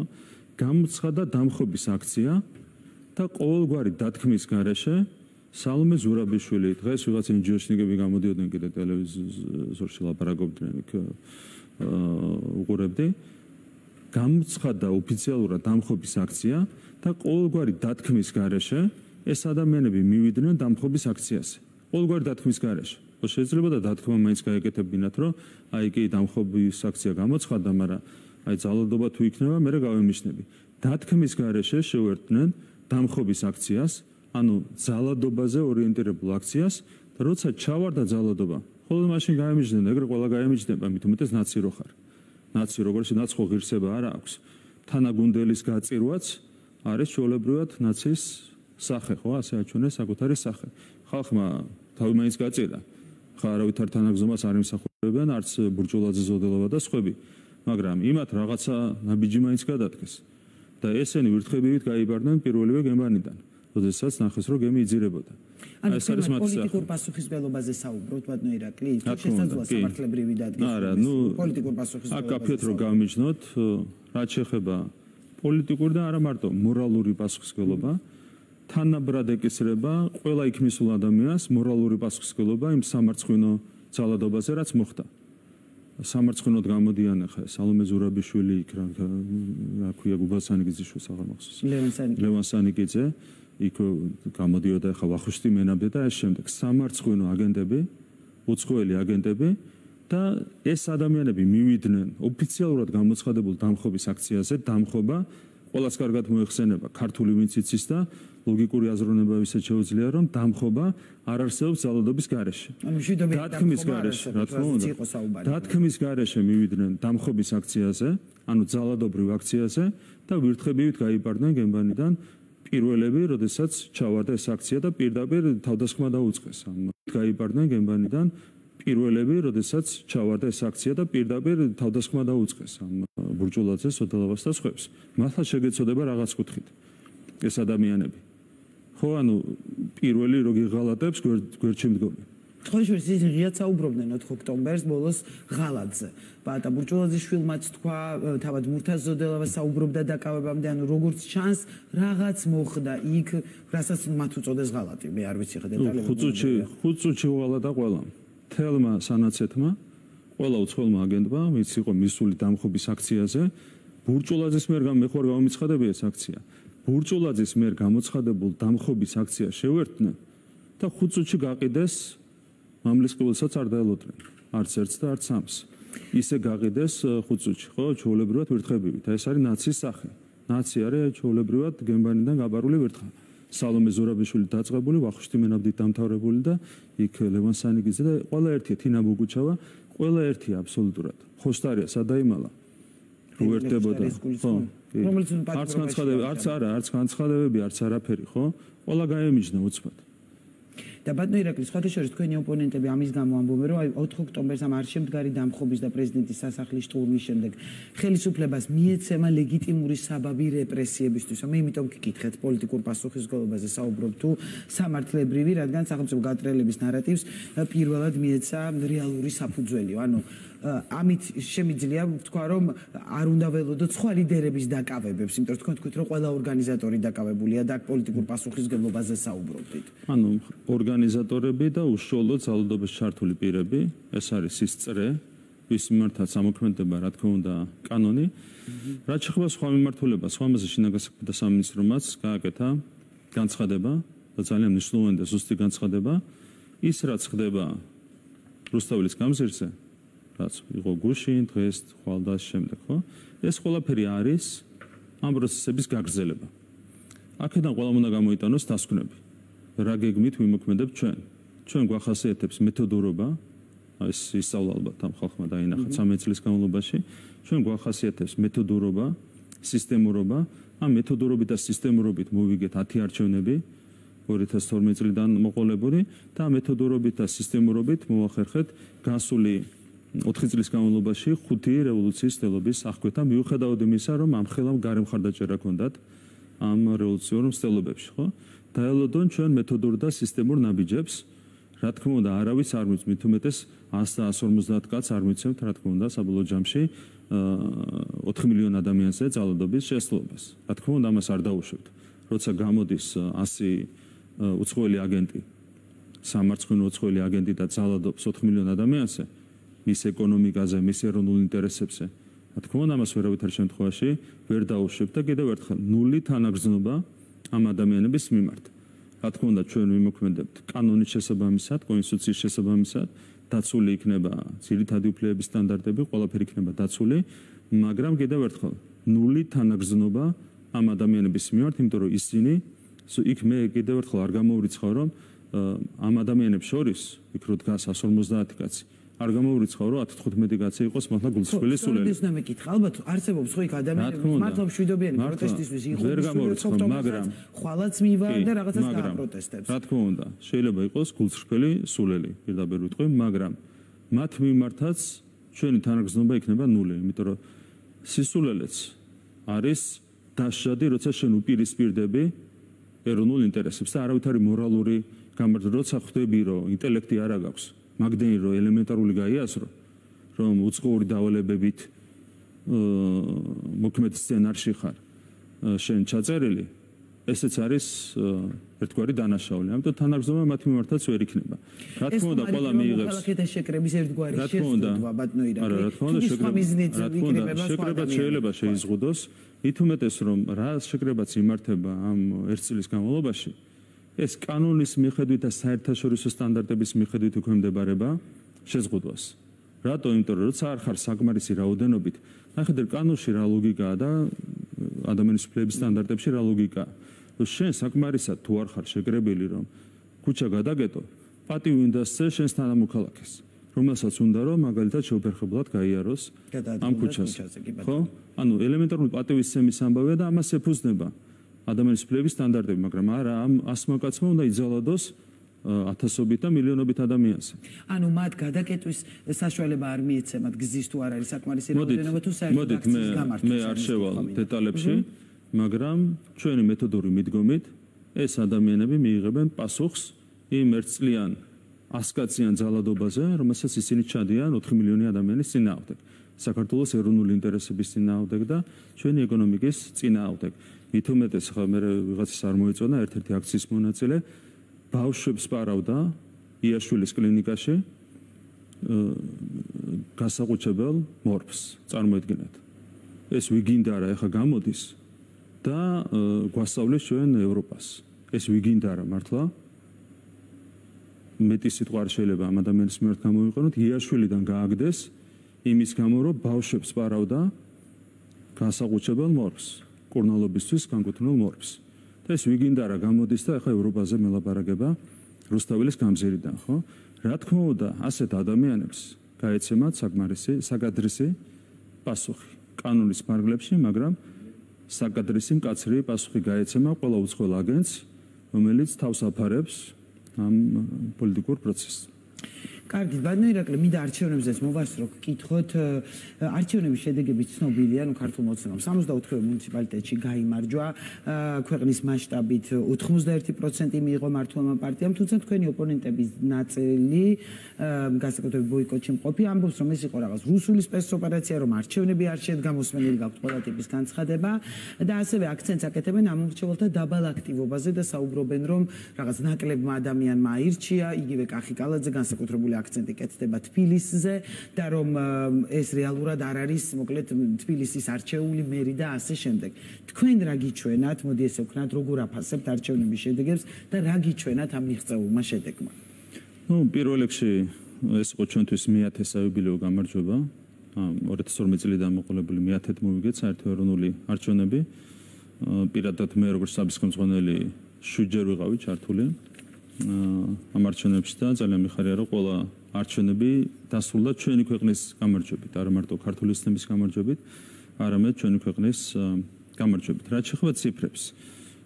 გამოაცხადდა დამხობის აქცია და ყოველგვარი დათქმის გარეშე სალომე ზურაბიშვილი დღეს ვიღაც ინჯიოშნიკები გამოდიოდნენ კიდე ტელევიზორში ლაპარაკობდნენ იქ უყურებდი გამოცხადდა ოფიციალურად დამხობის აქცია და ყოველგვარი დათქმის გარეშე ეს ადამიანები მივიდნენ დამხობის აქციაზე ყოველგვარი დათქმის გარეშე ხო შეიძლება და დათქმა მაინც გაეკეთებინათ რომ აი კი დამხობის აქცია გამოცხადდა მაგრამ აი ძალადობა თუ იქნება მე გავემიშნები დათქმის გარეშე შევერთდნენ დამხობის აქციას ანუ ძალადობაზე ორიენტირებულ აქციას და როცა ჩავარდა ძალადობა, ხოლმე მაშინ გაემიჯნება, ეგრე ყველა გაემიჯნება, მით უმეტეს ნაცი რო ხარ. ნაცი როგორც ნაცხო ღირსება არა აქვს. თანაგუნდელის გაწირვაც არის ჩვეულებრივად ნაცის სახე, ხო, ასე აჩვენეს საკუთარი სახე. ხალხმა თავი მაინც გაწირა. ხა არავითარ თანაგზომას არ იმსახურებენ, არც ბურჯულაძე ზოდელობა და სხვები, მაგრამ იმათ რაღაცა ნაბიჯი მაინც გადადგეს. და ესენი ვირთხებივით გაიბარდნენ პირველივე გემბანიდან. როდესაც ნახეს რომ გემი იძირებოდა. ეს არის პოლიტიკურ პასუხისმგებლობაზე საუბრობთ ბატონო ირაკლი, შესაძლოა სამართლებრივი დადგეს. არა, პოლიტიკურ პასუხისმგებლობაზე. აქ აფიოთ რომ გამიჯნოთ, რაც შეეხება პოლიტიკური და არა მარტო მორალური პასუხისმგებლობა, თანაბრად ეკისრება ყველა იქ მისულ ადამიანს მორალური პასუხისმგებლობა იმ სამარცხვინო ძალადობაზე, რაც მოხდა. სამარცხვინოდ გამოდიან ახლა სალომე ზურაბიშვილი იქ რა ქვია გუბასანიგიძიშვილს აღარ მახსოვს. ლევან სანიკიძე იქ გამოდიოდა ახლა ვახუშტი მენაბდე და ეს შემდეგ სამარცხვინო აგენტები, უცხოელი აგენტები და ეს ადამიანები მივიდნენ ოფიციალურად გამოცხადებულ დამხობის აქციაზე, დამხობა ყველას კარგად მოეხსენება ქართული ვინც იცის და ლოგიკური აზროვნება ისე შეუძლია რომ დამხობა არ არსებობს ძალადობის გარეშე. დათქმის გარეშე, რა თქმა უნდა. დათქმის გარეშე მივიდნენ დამხობის აქციაზე, ანუ ძალადობრივ აქციაზე და ვირთხებივით გაიბარდნენ გემბანიდან პირველები, როდესაც ჩავარდა ეს აქცია და პირდაპირ თავდასხმა დაუწყეს. გაიბარდნენ გემბანიდან პირველები, როდესაც ჩავარდა ეს აქცია და პირდაპირ თავდასხმა დაუწყეს ამ ბურჯულაძეს, ზოდელობას და სხვებს. მართლა შეგეცოდება რაღაც კუთხით ეს ადამიანები. ხო, ანუ პირველი რო გიღალატებს გვერდში მდგომი. თხოვიშვილს ის ღიად საუბრობდნენ 4 ოქტომბერს ბოლოს ღალატზე. ბატა ბურჯულაძიშვილმაც თქვა, თავად მურთაზ ზოდელავა საუბრობდა დაკავებამდე, ანუ როგორც ჩანს, რაღაც მოხდა იქ, რასაც მათ უწოდეს ღალატი. მე არ ვიცი ხა დეტალები. ხუთ წუთში უღალატა ყველამ. თელმა სანაცეთმა, ყველა უცხოელმა აგენტმა, ვინც იყო მისული დამხობის აქციაზე, ბურჯულაძის მიერ მე ხوار გამომიცხადები ეს აქცია. ბურჯულაძის მიერ გამოცხადებულ დამხობის აქცია შევერთდნენ და 5 წუთში გაყიდეს მამლის ყივილსაც არ დაელოდნენ. არც ერთს და არც სამს. ისე გაყიდეს 5 წუთში, ხო, ჩვეულებრივად ვირთხებივით. ეს არის ნაცის სახე. ნაცი არის ჩვეულებრივად გემბანიდან გაბარული ვირთხა. სალომე ზურაბიშვილი დაწყებული, ვახუშტი მენაბდით დამთავრებული და იქ ლევან სანიკიძე და ყველა ერთია თინა ბოგუჩავა, ყველა ერთია აბსოლუტურად. ხოსტარია სადაიმალა. რო ერთებოდა. ხო. არც განცხადებები, არც არაფერი, ხო? ყველა გაემიჯნა უცბად. და ბატონო ირაკლი, სხვათა შორის თქვენი ოპონენტები ამის გამო ამბობენ, რომ 4 ოქტომბერს ამ არშემდგარი დამხობის და პრეზიდენტის სასახლის შტურმის შემდეგ ხელისუფლებას მიეცემა ლეგიტიმური საბაბი რეპრესიებისთვის. მე იმიტომ გიკითხეთ პოლიტიკურ პასუხისმგებლობაზე საუბრობ თუ სამართლებრივი, რადგან სახელმწიფო გატრიალების ნარატივს პირველად მიეცა რეალური საფუძველი. ანუ ამით შემიძლია ვთქვა, რომ არ უნდა ველოდოთ სხვა ლიდერების დაკავებებს, იმიტომ რომ თქვენ თქვით, რომ ყველა ორგანიზატორი დაკავებულია და პოლიტიკურ პასუხისმგებლობაზე საუბრობთ. ანუ ორგანიზატორები და უშუალოდ ძალადობის ჩართული პირები, ეს არის ის წრე, ვის მიმართაც ამოქმედება, რა თქმა უნდა, კანონი. რაც შეეხება სხვა მიმართულებას, სხვამაზე შინაგან საქმეთა სამინისტრომაც გააკეთა განცხადება და ძალიან მნიშვნელოვანი და ზუსტი განცხადება, ის რაც ხდება რუსთაველის გამზირზე, რაც იყო გუშინ, დღეს, ხვალ და შემდეგ, ხო? ეს ყველაფერი არის ამ პროცესების გაგრძელება. აქედან ყველამ უნდა გამოიტანოს დასკვნები. რა გეგმით ვიმოქმედებთ ჩვენ? ჩვენ გვახასიათებს მეთოდურობა, ეს ისწავლა ალბათ ამ ხალხმა დაინახა 13 წლის განმავლობაში. ჩვენ გვახასიათებს მეთოდურობა, სისტემურობა. ამ მეთოდურობით და სისტემურობით მოვიგეთ 10 არჩევნები 2012 წლიდან მოყოლებული და მეთოდურობით და სისტემურობით მოახერხეთ გასული 4 წლის განმავლობაში 5 რევოლუციის მცდელობის აღკვეთა მიუხედავად იმისა, რომ ამ ხელამ გარე მხარდაჭერა ჰქონდათ ამ რევოლუციურ მცდელობებში, ხო? დაელოდონ ჩვენ მეთოდურ და სისტემურ ნაბიჯებს. რა თქმა უნდა, არავის არ მის მით უმეტეს 100-150 კაცს არ მიცემთ, რა თქმა უნდა, საბოლოო ჯამში 4 მილიონ ადამიანზე ძალადობის შესრულებას. რა თქმა უნდა, ამას არ დაუშვებთ. როცა გამოდის 100 უცხოელი აგენტი, სამარცხვინო უცხოელი აგენტი და ძალადობს 4 მილიონ ადამიანზე, მის ეკონომიკაზე, მის ეროვნულ ინტერესებზე, რა თქმა უნდა, ამას ვერავითარ შემთხვევაში ვერ დაუშვებთ და კიდევ ერთხელ ნული თანაგრძნობა ამ ადამიანების მიმართ. რა თქმა უნდა, ჩვენ ვიმოქმედებთ კანონის შესაბამისად, კონსტიტუციის შესაბამისად, დაცული იქნება ძირითადი უფლებების სტანდარტები, ყველაფერი იქნება დაცული, მაგრამ კიდევ ერთხელ ნული თანაგრძნობა ამ ადამიანების მიმართ, იმიტომ რომ ისინი იქ მე კიდევ ერთხელ არ გამოვრიცხავ, რომ ამ ადამიანებს შორის, იქ რო დგას 150 კაცი, არ გამოვრიცხავ, რომ 10-15 კაცი იყოს მართლა გულწრფელი სულელი. ეს ნამეკითხა, ალბათ არსებობს ხო იქ ადამიანები მართლა მშვიდობიანი პროტესტისთვის ვერ გამოვრიცხავ, მაგრამ ხვალაც მივა და რაღაცას დააპროტესტებს. რა თქმა უნდა, შეიძლება იყოს გულწრფელი სულელი, პირდაპირ ვიტყვი, მაგრამ მათ მიმართაც ჩვენი თანაგრძნობა იქნება ნული, იმიტომ რომ სისულელეც არის დასჯადი, როცა შენ უპირისპირდები ეროვნულ ინტერესებს და არავითარი მორალური გამარჯვება, როცა ხვდები, რომ ინტელექტი არ აქვს, მაგდენი რომ ელემენტარული გაიაზრო, რომ უცხოური დავალებებით მოქმედ სცენარში ხარ, შენ ჩაწერილი, ესეც არის ერთგვარი დანაშაული. ამიტომ თანაგრძნობა მათ მიმართაც ვერ იქნება. რა თქმა უნდა, ყველა მიიღებს ქალაქეთა შეკრების ერთგვარი შეზღუდვა, ბატონო ირაკლი. რა თქმა უნდა, შეკრება შეიძლება შეიზღუდოს, მით უმეტეს რომ რა შეკრებაც იმართება ამ 1 წლის განმავლობაში, ეს კანონის მიხედვით და საერთაშორისო სტანდარტების მიხედვით უქვემდებარება შეზღუდვას. რატო? იმიტომ რომ როცა არ ხარ საკმარისი რაოდენობით, ნახეთ კანონში რა ლოგიკაა და ადამიანის უფლებების სტანდარტებში რა ლოგიკაა. რომ შენ საკმარისად თუ არ ხარ შეკრებილი, რომ ქუჩა გადაგეტო, პატივი უნდა სცე შენს თანამოქალაქეს, რომელსაც უნდა რომ მაგალითად შეუფერხებლად გაიაროს ამ ქუჩას. ხო? ანუ ელემენტარული პატივისცემის ამბავია და ამას ეფუძნება ადამიანის უფლებების სტანდარტები, მაგრამ არა ამ 100 კაცმა უნდა იძალადოს ათასობით და მილიონობით ადამიანზე. ანუ მათ გადაკეტვის საშუალება არ მიეცემათ გზის თუ არ არის საკმარისი რაოდენობა თუ საერთოდ აქციის გამართვა. მე არ შევალ დეტალებში, მაგრამ ჩვენი მეთოდური მიდგომით ეს ადამიანები მიიღებენ პასუხს იმ 1 წლიან 100 კაციან ძალადობაზე, რომელსაც ისინი ჩადიან 4 მილიონი ადამიანის წინააღმდეგ. საქართველოს ეროვნული ინტერესების წინააღმდეგ და ჩვენი ეკონომიკის წინააღმდეგ. მით უმეტეს ხა მე ვიღაცას არ მოეწონა ერთ-ერთი აქციის მონაწილე ბავშვებს პარავდა იაშვილის კლინიკაში გასაყუჩებელ მორფს. წარმოედგინეთ. ეს ვიგინდა რა ეხა გამოდის და გვასწავლის ჩვენ ევროპას. ეს ვიგინდა რა მართლა? მეტი სიტყვა არ შეიძლება ამ ადამიანის მიმართ გამოვიყენოთ, იაშვილიდან გააგდეს იმის გამო, რომ ბავშვებს პარავდა გასაყუჩებელ მორფს, კურნალობისთვის განკუთვნილ მორფს. და ეს ვიგინდა რა გამოდის და ეხა ევროპაზე მელაპარაკება რუსთაველის გამზირიდან, ხო? რა თქმა უნდა, ასეთ ადამიანებს გაეცემათ საკადრისი პასუხი კანონის ფარგლებში, მაგრამ საკადრისი მკაცრი პასუხი გაეცემა ყველა უცხოელ აგენტს, რომელიც თავს აფარებს ამ პოლიტიკურ პროცესს. კარგი, ბატონო ირაკლი, მინდა არჩევნებზეც მოვასწრო, გკითხოთ, არჩევნების შედეგები ცნობილია, ქართულ მოცემამ 64 მუნიციპალიტეტში გაიმარჯვა, ქვეყნის მასშტაბით 91% მიიღო მართლმა პარტიამ, თუმცა თქვენი ოპონენტების ნაწილი, განსაკუთრებით ბოიკოტში მყოფი, ამბობს, რომ ეს იყო რაღაც რუსული სპეცოპერაცია, რომ არჩევნები არ შედგა, მოსმენილი გაქვთ ყველა ტიპის განცხადება და ასევე აქცენტს აკეთებენ ამომრჩეველთა დაბალ აქტივობაზე და საუბრობენ, რომ რაღაც ნაკლებმა ადამიანმა აირჩია, იგივე კახი კალაძე განსაკუთრებული აქცენტი კეთდება თბილისზე და რომ ეს რეალურად არ არის მოკლედ თბილისის არჩეული მერი და ასე შემდეგ. თქვენ რა გიჩვენათ, მოდი ესე ვქნათ, როგორ აფასებთ არჩევნების შედეგებს და რა გიჩვენათ ამ მიღწეულმა შედეგმა? პირველ რიგში ეს იყო ჩვენთვის მე-10 საიუბილეო გამარჯვება. 2012 წლიდან მოყოლებული მე-10 მოვიგეთ საერთო ეროვნული არჩევნები. პირადად მე როგორც საბისხმომძღვანელი 7 ჯერ ვიყავი ჩართული ამ არჩევნებში და ძალიან მიხარია, რომ ყველა არჩევნები დასრულდა ჩვენი ქვეყნის გამარჯვებით, არა მარტო ქართული ოცნების გამარჯვებით, არამედ ჩვენი ქვეყნის გამარჯვებით. რაც შეეხება ციფრებს,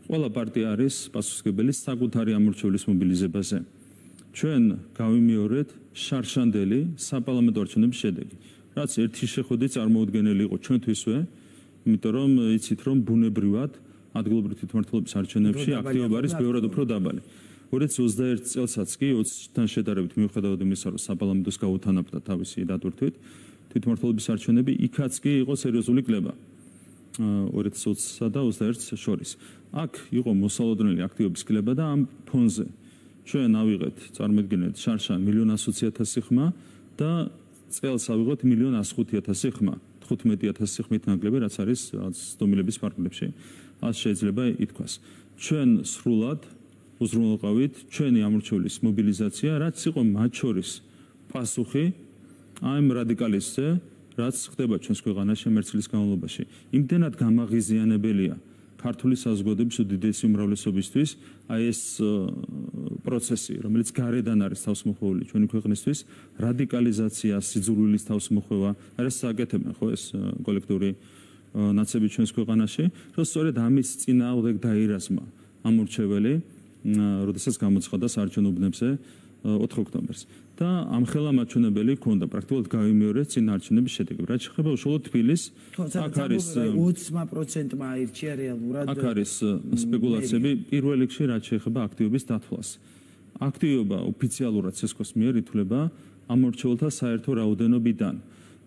ყველა პარტია არის პასუხისმგებელი საკუთარი ამორჩევლის მობილიზებაზე. ჩვენ გავიმეორეთ შარშანდელი საპარლამენტო არჩევნების შედეგი, რაც ერთი შეხვედრი წარმოუდგენელი იყო ჩვენთვისვე, იმიტომ რომ იცით რომ ბუნებრივად ადგილობრივი თვითმმართველობის არჩევნებში აქტივობა არის ბევრად უფრო დაბალი. 2021 წელსაც კი 20-თან შედარებით მიუხედავად იმისა, რომ საპარლამენტოს გაუთანაბრდა თავისი დატვირთვით, თვითმმართველობის არჩევნები იქაც კი იყო სერიოზული კლება 2020-სა და 21-ს შორის. აქ იყო მოსალოდნელი აქტივობის კლება და ამ ფონზე ჩვენ ავიღეთ, წარმოიდგინეთ, შარშან 1,100,000 ხმა და წელს ავიღოთ 1,105,000 ხმა, 15,000 ხმით ნაკლები, რაც არის დომილების ფარგლებში. ასე შეიძლება ითქვას. ჩვენ სრულად უზრუნველყავით ჩვენი ამორჩევლის მობილიზაცია, რაც იყო მათ შორის პასუხი ამ რადიკალიზმზე, რაც ხდება ჩვენს ქვეყანაში მერც წლის განმავლობაში. იმდენად გამაღიზიანებელია ქართული საზოგადოების უდიდესი უმრავლესობისთვის აი ეს პროცესი, რომელიც გარედან არის თავსმოხვეული ჩვენი ქვეყნისთვის, რადიკალიზაცია, სიძულვილის თავსმოხვევა, არის საკეთებენ ხო ეს კოლექტიური ნაცები ჩვენს ქვეყანაში, რომ სწორედ ამის წინააღმდეგ დაირაზმა ამორჩეველი, როდესაც გამოცხადდა საარჩევნო უბნებზე 4 ოქტომბერს. და ამხელა მაჩვენებელი ქონდა პრაქტიკულად გავიმეორეთ წინა არჩევნების შედეგები. რაც შეეხება უშუალოდ თბილისს, აქ არის 20%-მა აირჩია რეალურად. აქ არის სპეკულაციები პირველ რიგში რაც შეეხება აქტივობის დათვლას. აქტივობა ოფიციალურად ცესკოს მიერ ითვლება ამორჩეულთა საერთო რაოდენობიდან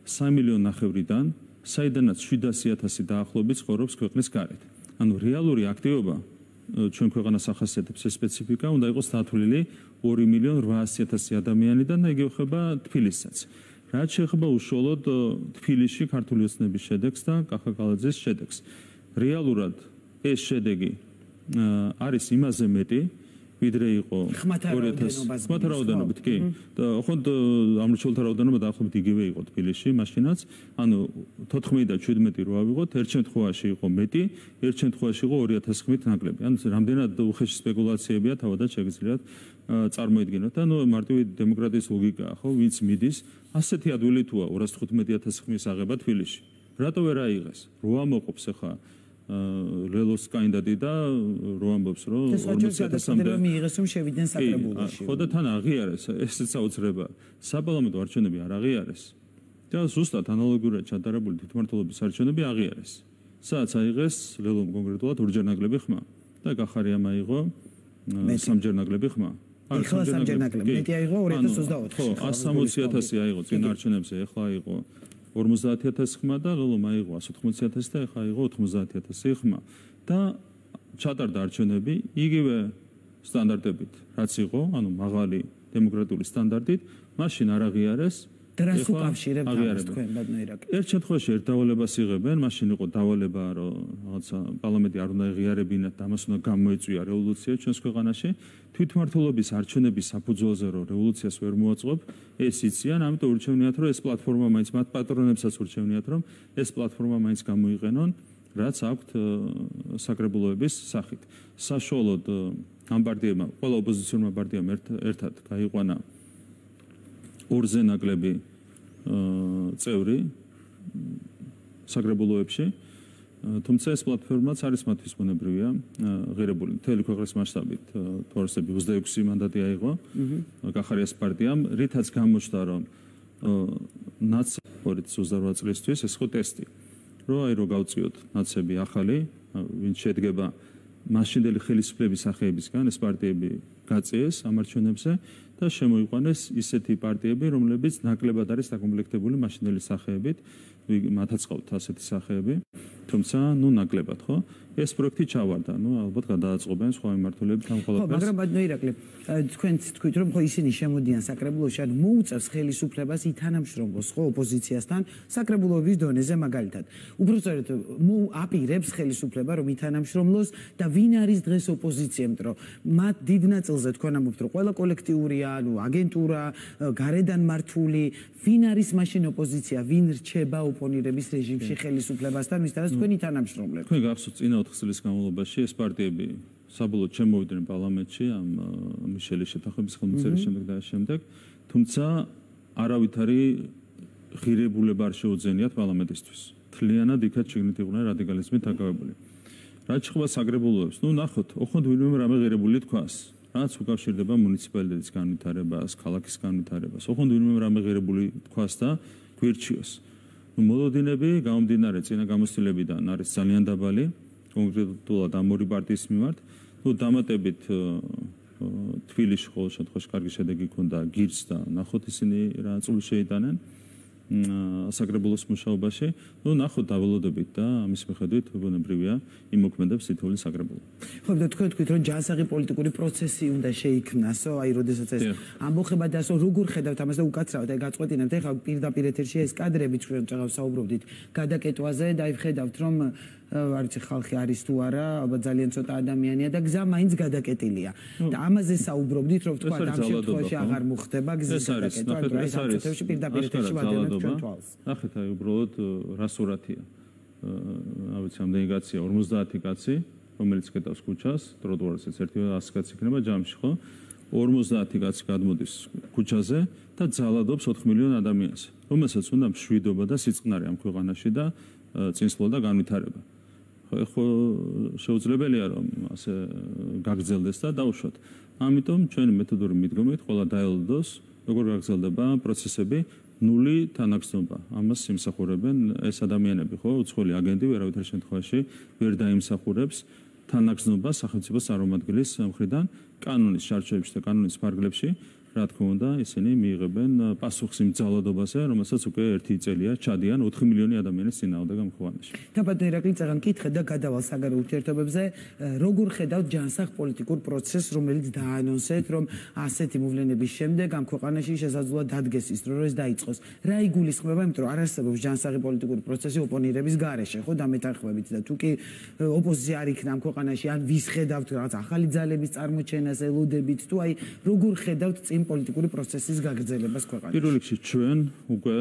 3,5 მილიონიდან, საიდანაც 700,000 დაახლოებით ცხოვრობს ქვეყნის გარეთ. ანუ რეალური აქტივობა ჩვენ ქვეყანას ახასიათებს ეს სპეციფიკა, უნდა იყოს დათვლილი 2,800,000 ადამიანიდან და იგი ეხება თბილისსაც. რაც შეეხება უშუალოდ თბილისში ქართული ოცნების შედეგს და კახაკალაძის შედეგს. რეალურად ეს შედეგი არის იმაზე მეტი, ვიდრე იყო 2000 რაოდენობით, კი. და ოღონდ ამორჩეულთა რაოდენობა დაახლოებით იგივე იყო თბილისში მაშინაც. ანუ 14 და 17 რო ავიღოთ, ერთ შემთხვევაში იყო მეტი, ერთ შემთხვევაში იყო 2000 ხმით ნაკლები. ანუ რამდენად უხეში სპეკულაციებია თავადაც შეგიძლიათ წარმოიდგინოთ. ანუ მარტივი დემოკრატიის ლოგიკაა, ხო, ვინც მიდის, ასეთი ადვილი თუა 215,000 ხმის აღება თბილისში. რატო ვერ აიღეს? რო ამოყოფს ახლა ლელოს კანდიდატი და რო ამბობს რომ 40,000-მდე მიიღეს რომ შევიდნენ საკრებულოში. ხო და თან აღიარეს, ესეც საოცრება. საპარლამენტო არჩევნები არ აღიარეს. და ზუსტად ანალოგიურად ჩატარებული თვითმმართველობის არჩევნები აღიარეს. სადაც აიღეს ლელომ კონკრეტულად ორჯერ ნაკლები ხმა და კახარიამ აიღო 3ჯერ ნაკლები ხმა. ახლა 3ჯერ ნაკლები. მეტი აიღო 2024-ში. ხო, 160,000 აიღო წინ არჩევნებზე, ახლა აიღო 50,000 ხმა და ლელომ აიღო 180,000 და ახლა აიღო 90,000 ხმა და ჩატარდა არჩევნები იგივე სტანდარტებით, რაც იყო, ანუ მაღალი დემოკრატიული სტანდარტით, მაშინ არ აღიარეს. დრას უკავშირებთ ამას თქვენ ბადნოირაკი. ერთ შემთხვევაში ერთ დავალებას იღებენ, მაშინ იყო დავალება, რომ რაღაცა პარლამენტი არ უნდა ეღიარებინათ და ამას უნდა გამოეწვია რევოლუცია ჩვენს ქვეყანაში. თვითმმართველობის არჩევნების საფუძველზე რომ რევოლუციას ვერ მოაწყობ, ეს იციან, ამიტომ ურჩევნიათ, რომ ეს პლატფორმა მაინც მათ პატრონებსაც ურჩევნიათ, რომ ეს პლატფორმა მაინც გამოიყენონ, რაც აქვთ საკრებულოების სახით. საშუალოდ ამ პარტიებმა, ყველა ოპოზიციურმა პარტიამ ერთად გაიყვანა 2-ზე ნაკლები წევრი საკრებულოებში, თუმცა ეს პლატფორმაც არის მათთვის ბუნებრივია, ღირებული მთელი ქვეყნის მასშტაბით თორსები 26 მანდატი აიღო კახარიას პარტიამ, რითაც გამოჩნდა, რომ ნაცები 2028 წლისთვის ეს ხო ტესტი, რომ აი რო გავწიოთ ნაცები ახალი, ვინც შედგება მაშინდელი ხელისუფლების სახეებისგან, ეს პარტიები გაწიეს ამ არჩევნებზე და შემოიყვანეს ისეთი პარტიები, რომლებიც ნაკლებად არის დაკომპლექტებული მაშინდელი სახეებით, მათაც ყავთ ასეთი სახეები, თუმცა ნუ ნაკლებად, ხო? ეს პროექტი ჩავარდა, ნუ ალბათ გადააწყობენ სხვა მიმართულებით ამ ყველაფერს. ხო, მაგრამ ბატონო ირაკლი, თქვენც თქვით, რომ ხო ისინი შემოდიან საკრებულოში, ანუ მოუწევს ხელისუფლებას ითანამშრომლოს ხო ოპოზიციასთან საკრებულოების დონეზე მაგალითად. უბრალოდ აპირებს ხელისუფლება რომ ითანამშრომლოს და ვინ არის დღეს ოპოზიცია, იმიტომ რომ მათ დიდ ნაწილზე თქვენ ამბობთ, რომ ყველა კოლექტიურია, ანუ აგენტურა, გარედან მართული, ვინ არის მაშინ ოპოზიცია, ვინ რჩება ოპონირების რეჟიმში ხელისუფლებასთან, ვისთანაც თქვენ ითანამშრომლებთ. თქვენ გახსოვთ წინა 4 წლის განმავლობაში ეს პარტიები საბოლოოდ შემოვიდნენ პარლამენტში ამ მიშელის შეთანხმების ხელმოწერის შემდეგ და შემდეგ თუმცა არავითარი ღირებულება არ შეუძენიათ პარლამენტისთვის. თლიანად იქაც შიგნით იყვნენ რადიკალიზმით დაკავებული. რაც შეეხება საგრებულოებს, ნახოთ, ოხონდ ვინმე რამე ღირებული თქვას. რაც უკავშირდება მუნიციპალიტეტის განვითარებას, ქალაქის განვითარებას. ოხონდ ვინმე რამე ღირებული თქვას და გვირჩიოს. მოლოდინები გამომდინარე წინა გამოცდილებიდან არის ძალიან დაბალი, კონკრეტულად ამ ორი პარტიის მიმართ. დამატებით თბილისში ყოველ შემთხვევაში კარგი შედეგი ჰქონდა გირს და ნახოთ ისინი რა წვლილს შეიტანენ საგრებულოს მუშაობაში. ნახოთ დავალოდებით და ამის მიხედვით ბუნებრივია იმ მოქმედებს თითოეული საგრებულო. ხო, და თქვენ თქვით, რომ ჯანსაღი პოლიტიკური პროცესი უნდა შეიქმნასო, აი როდესაც ეს ამბოხება და ასო როგორ ხედავთ ამას და უკაცრავად აი გაწყვეტინებთ, ეხლა პირდაპირ ეთერში ეს კადრები ჩვენ საუბრობდით გადაკეტვაზე და აი ხედავთ, რომ არ ვიცი ხალხი არის თუ არა, ალბათ ძალიან ცოტა ადამიანია და გზა მაინც გადაკეტილია. და ამაზე საუბრობდით, რომ თქვა ამ შემთხვევაში აღარ მოხდება გზის გადაკეტვა, მაგრამ ეს შემთხვევაში პირდაპირ ეთერში ვადევნებთ ჩვენ თვალს. ნახეთ, აი უბრალოდ რა სურათია. რა ვიცი, ამდენი კაცია, 50 კაცი, რომელიც კეტავს ქუჩას, ტროტუარზეც 100 კაცი იქნება ჯამში, ხო? 50 კაცი გადმოდის ქუჩაზე და ძალადობს 4 მილიონ ადამიანს, რომელსაც უნდა მშვიდობა და სიწყნარე ამ ქვეყანაში და წინსვლა და განვითარება. ხო, შეუძლებელია რომ ასე გაგრძელდეს და დაუშვათ. ამიტომ ჩვენი მეთოდური მიდგომით ყველა დაელოდოს, როგორ გაგრძელდება პროცესები, ნული თანაგრძნობა. ამას იმსახურებენ ეს ადამიანები, ხო, უცხოელი აგენტი ვერავითარ შემთხვევაში ვერ დაიმსახურებს თანაგრძნობა სახელმწიფოს წარმომადგენლის მხრიდან კანონის შარჩოებში და კანონის ფარგლებში. რა თქმა უნდა, ისინი მიიღებენ პასუხს იმ ძალადობაზე, რომელსაც უკვე 1 წელია ჩადიან 4 მილიონი ადამიანის წინააღმდეგ ამ ქვეყანაში. და ბატონო ირაკლი წაღან კითხე და გადავალ საგარეო ურთიერთობებზე, როგორ ხედავთ ჯანსაღ პოლიტიკურ პროცესს, რომელიც დაანონსეთ, რომ ასეთი მოვლენების შემდეგ ამ ქვეყანაში შესაძლოა დადგეს ის დრო, რომ ეს დაიწყოს. რა იგულისხმება, იმიტომ რომ არ არსებობს ჯანსაღი პოლიტიკური პროცესი ოპონირების გარეშე, ხო, დამეთანხმებით და თუ კი ოპოზიცია არ იქნა ამ ქვეყანაში, ან ვის ხედავთ რაღაც ახალი ძალების წარმოჩენას ელოდებით, თუ აი როგორ ხედავთ წინ პოლიტიკური პროცესის გაგრძელებას ქვეყანაში. პირველ რიგში ჩვენ უკვე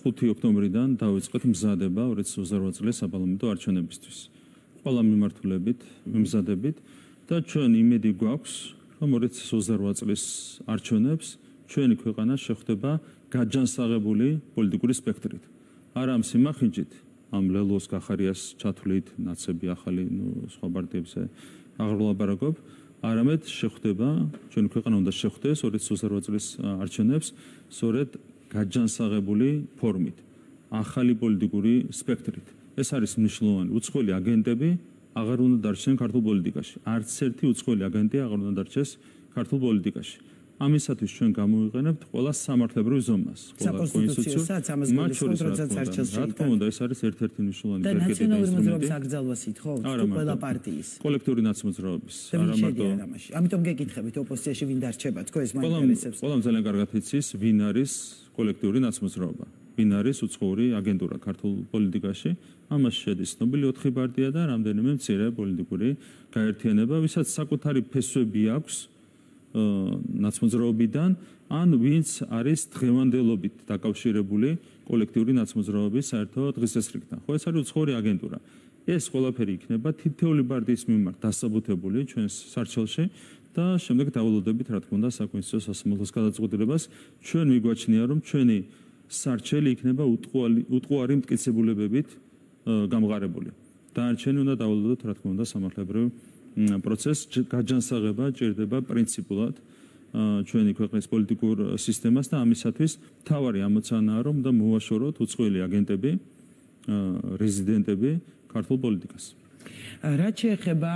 5 ოქტომბრიდან დავიწყეთ მზადება 2028 წლის საპარლამენტო არჩევნებისთვის. ყველა მიმართულებით მიმზადებით და ჩვენ იმედი გვაქვს, რომ 2028 წლის არჩევნებს ჩვენი ქვეყანა შეხვდება გაჯანსაღებული პოლიტიკური სპექტრით. არა ამ სიმახინჯით, ამ ლელოს გახარიას ჩათვლით, ნაცები ახალი სხვა პარტიებზე აღარ ვლაპარაკობ. არამედ შეხვდება, ჩვენი ქვეყანა უნდა შეხვდეს 2028 წლის არჩევნებს სწორედ გაჯანსაღებული ფორმით, ახალი პოლიტიკური სპექტრით. ეს არის მნიშვნელოვანი. უცხოელი აგენტები აღარ უნდა დარჩენ ქართულ პოლიტიკაში. არც ერთი უცხოელი აგენტი აღარ უნდა დარჩეს ქართულ პოლიტიკაში. ამისათვის ჩვენ გამოვიყენებთ ყველა სამართლებრივ ზომას, ყველა კონსტიტუციასაც, მათ შორის რა თქმა უნდა, ეს არის ერთ-ერთი მნიშვნელოვანი და ნაციონალური მოძრაობის აკრძალვასით, ხო, ყველა პარტიის. კოლექტიური ნაცმოძრაობის, არა მარტო. ამიტომ გეკითხებით, ოპოზიციაში ვინ დარჩება, თქო ეს მაინტერესებს. ყველამ ძალიან კარგად იცის, ვინ არის კოლექტიური ნაცმოძრაობა, ვინ არის უცხოური აგენტურა ქართულ პოლიტიკაში. ამაში შედის ცნობილი 4 პარტია და რამდენიმე მცირე პოლიტიკური გაერთიანება, ვისაც საკუთარი ფესვები აქვს ნაცმოძრაობიდან, ან ვინც არის დღევანდელობით დაკავშირებული კოლექტიური ნაცმოძრაობის საერთო დღესასრიგთან. ხო, ეს არის უცხოური აგენტურა. ეს ყველაფერი იქნება თითოეული პარტიის მიმართ დასაბუთებული ჩვენს სარჩელში და შემდეგ დავალოდებით, რა თქმა უნდა, საკონსტიტუციო სასამართლოს გადაწყვეტილებას. ჩვენ მიგვაჩნია, რომ ჩვენი სარჩელი იქნება უტყუარი მტკიცებულებებით გამყარებული. დანარჩენი უნდა დავალოდოთ, რა თქმა უნდა, სამართლებრივ პროცესს გაჯანსაღება ჭირდება პრინციპულად ჩვენი ქვეყნის პოლიტიკურ სისტემას და ამისათვის მთავარი ამოცანაა, რომ უნდა მოვაშოროთ უცხოელი აგენტები, რეზიდენტები ქართულ პოლიტიკას. რაც შეეხება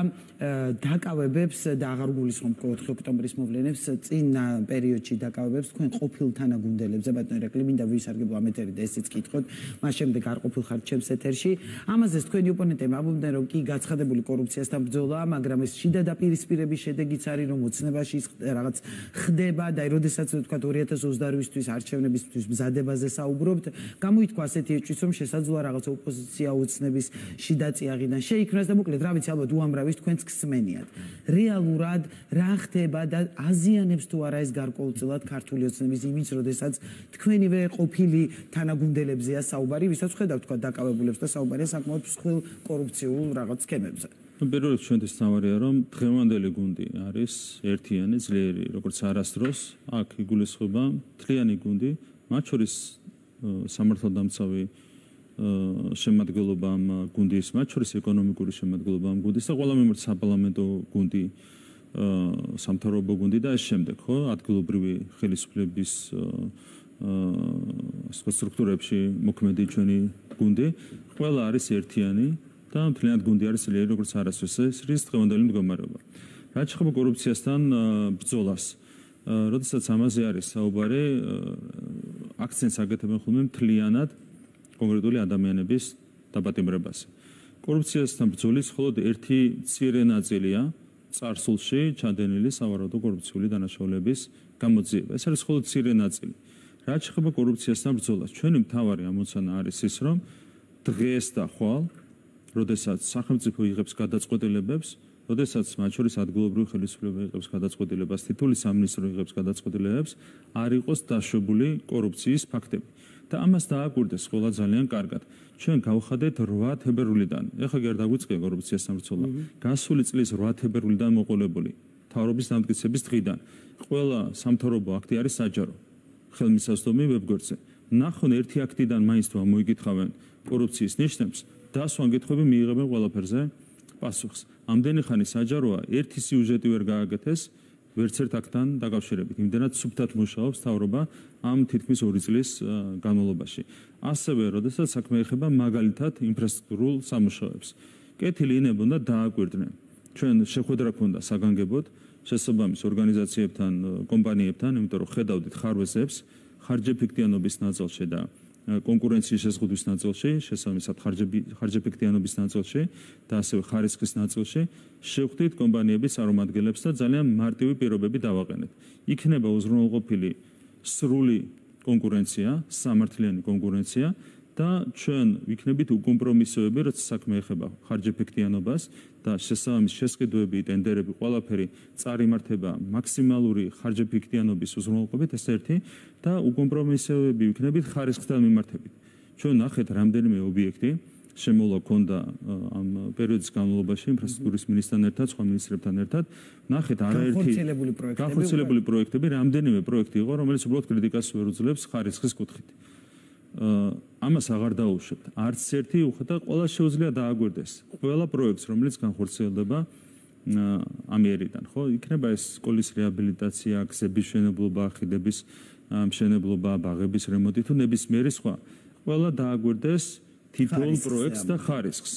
დაკავებებს და აღარ გულისხმობ 4 ოქტომბრის მოვლენებს, წინ პერიოდში დაკავებებს თქვენ ყოფილ თანაგუნდელებზე, ბატონო ირაკლი, მინდა ვისარგებლო ამ ეთერი და ესეც კითხოთ, მას შემდეგ არ ყოფილ ხართ ჩემს ეთერში. ამაზეც თქვენი ოპონენტები ამბობდნენ, რომ კი გაცხადებული კორუფციასთან ბრძოლა, მაგრამ ეს შიდა დაპირისპირების შედეგიც არის, რომ ოცნებაში რაღაც ხდება და როდესაც თქვა 2028-თვის არჩევნებისთვის მზადებაზე საუბრობთ, გამოითქვა ასეთი ეჭვიც, რომ შესაძლოა რაღაც ოპოზიცია ოცნების შიდა წიაღიდან შეიქმნას და მოკლედ რა ვიცი, ალბათ უამრავის თქვენც გსმენიათ. რეალურად რა ხდება და აზიანებს თუ არა ეს გარკვეულწილად ქართული ოცნების იმიჯს, როდესაც თქვენივე ყოფილი თანაგუნდელებზეა საუბარი, ვისაც ხედავთ თქვა დაკავებულებს და საუბარია საკმაოდ მსხვილ კორუფციულ რაღაც სქემებზე. პირველ რიგში ჩვენთვის თავარია რომ დღევანდელი გუნდი არის ერთიანი, ძლიერი, როგორც არასდროს. აქ იგულისხმება მთლიანი გუნდი, მათ შორის სამართალდამცავი შემადგენლობა ამ გუნდის, მათ შორის ეკონომიკური შემადგენლობა ამ გუნდის და ყველა მიმართ საპარლამენტო გუნდი, სამთავრობო გუნდი და ეს შემდეგ, ხო, ადგილობრივი ხელისუფლების სტრუქტურებში მოქმედი ჩვენი გუნდი, ყველა არის ერთიანი და მთლიანად გუნდი არის ძლიერი, როგორც არასდროს. ეს არის დღევანდელი მდგომარეობა. რაც შეეხება კორუფციასთან ბრძოლას, როდესაც ამაზე არის საუბარი, აქცენტს აკეთებენ ხოლმე მთლიანად კონკრეტული ადამიანების დაპატიმრებაზე. კორუფციასთან ბრძოლის მხოლოდ ერთი მცირე ნაწილია წარსულში ჩადენილი სავარაუდო კორუფციული დანაშაულების გამოძიება. ეს არის მხოლოდ მცირე ნაწილი. რაც შეეხება კორუფციასთან ბრძოლას, ჩვენი მთავარი ამოცანა არის ის, რომ დღეს და ხვალ, როდესაც სახელმწიფო იღებს გადაწყვეტილებებს, როდესაც მათ შორის ადგილობრივი ხელისუფლება იღებს გადაწყვეტილებას, თითოეული სამინისტრო იღებს გადაწყვეტილებებს, არ იყოს დაშვებული კორუფციის ფაქტები. და ამას დააკვირდეს ყველა ძალიან კარგად. ჩვენ გავხადეთ 8 თებერვლიდან. ეხლა კი არ დაგვიწყია კორუფციასთან ბრძოლა. გასული წლის 8 თებერვლიდან მოყოლებული მთავრობის დამტკიცების დღიდან ყველა სამთავრობო აქტი არის საჯარო. ხელმისაწვდომი ვებგვერდზე. ნახონ ერთი აქტიდან მაინც თუ მოიგითხავენ კორუფციის ნიშნებს, დასვან კითხვები მიიღებენ ყველაფერზე პასუხს. ამდენი ხანი საჯაროა, ერთი სიუჟეტი ვერ გააკეთეს ვერც ერთ აქტთან დაკავშირებით. იმდენად სუფთად მუშაობს მთავრობა ამ თითქმის 2 წლის განმავლობაში. ასევე, როდესაც საქმე ეხება მაგალითად ინფრასტრუქტურულ სამუშაოებს. კეთილი ინები უნდა დააკვირდნენ. ჩვენ შეხვედრა ქონდა საგანგებოდ შესაბამის ორგანიზაციებთან, კომპანიებთან, იმიტომ რომ ხედავდით ხარვეზებს, ხარჯეფექტიანობის ნაწილში და კონკურენციის შეზღუდვის ნაწილში, შესაბამისად ხარჯეფექტიანობის ნაწილში და ასევე ხარისხის ნაწილში შევხვდით კომპანიების წარმომადგენლებს და ძალიან მარტივი პირობები დავაყენეთ. იქნება უზრუნველყოფილი სრული კონკურენცია, სამართლიანი კონკურენცია და ჩვენ ვიქნებით უკომპრომისოები, რაც საქმე ეხება ხარჯეფექტიანობას და შესაბამის შესყიდვები, ტენდერები, ყველაფერი წარიმართება მაქსიმალური ხარჯეფექტიანობის უზრუნველყოფით, ეს ერთი და უკომპრომისოები ვიქნებით ხარისხთან მიმართებით. ჩვენ ნახეთ რამდენიმე ობიექტი შემოლა ქონდა ამ პერიოდის განმავლობაში ინფრასტრუქტურის მინისტრთან ერთად, სხვა მინისტრებთან ერთად. ნახეთ არაერთი განხორციელებული პროექტები, რამდენიმე პროექტი იყო, რომელიც უბრალოდ კრიტიკას ვერ უძლებს ხარისხის კუთხით. ამას აღარ დაუშვებთ. არც ერთი უხდა ყველა შეუძლია დააგვერდეს. ყველა პროექტს, რომელიც განხორციელდება ამიერიდან, ხო? იქნება ეს სკოლის რეაბილიტაცია, გზების მშენებლობა, ხიდების მშენებლობა, ბაღების რემონტი თუ ნებისმიერი სხვა. ყველა დააგვერდეს თითოეულ პროექტს და ხარისხს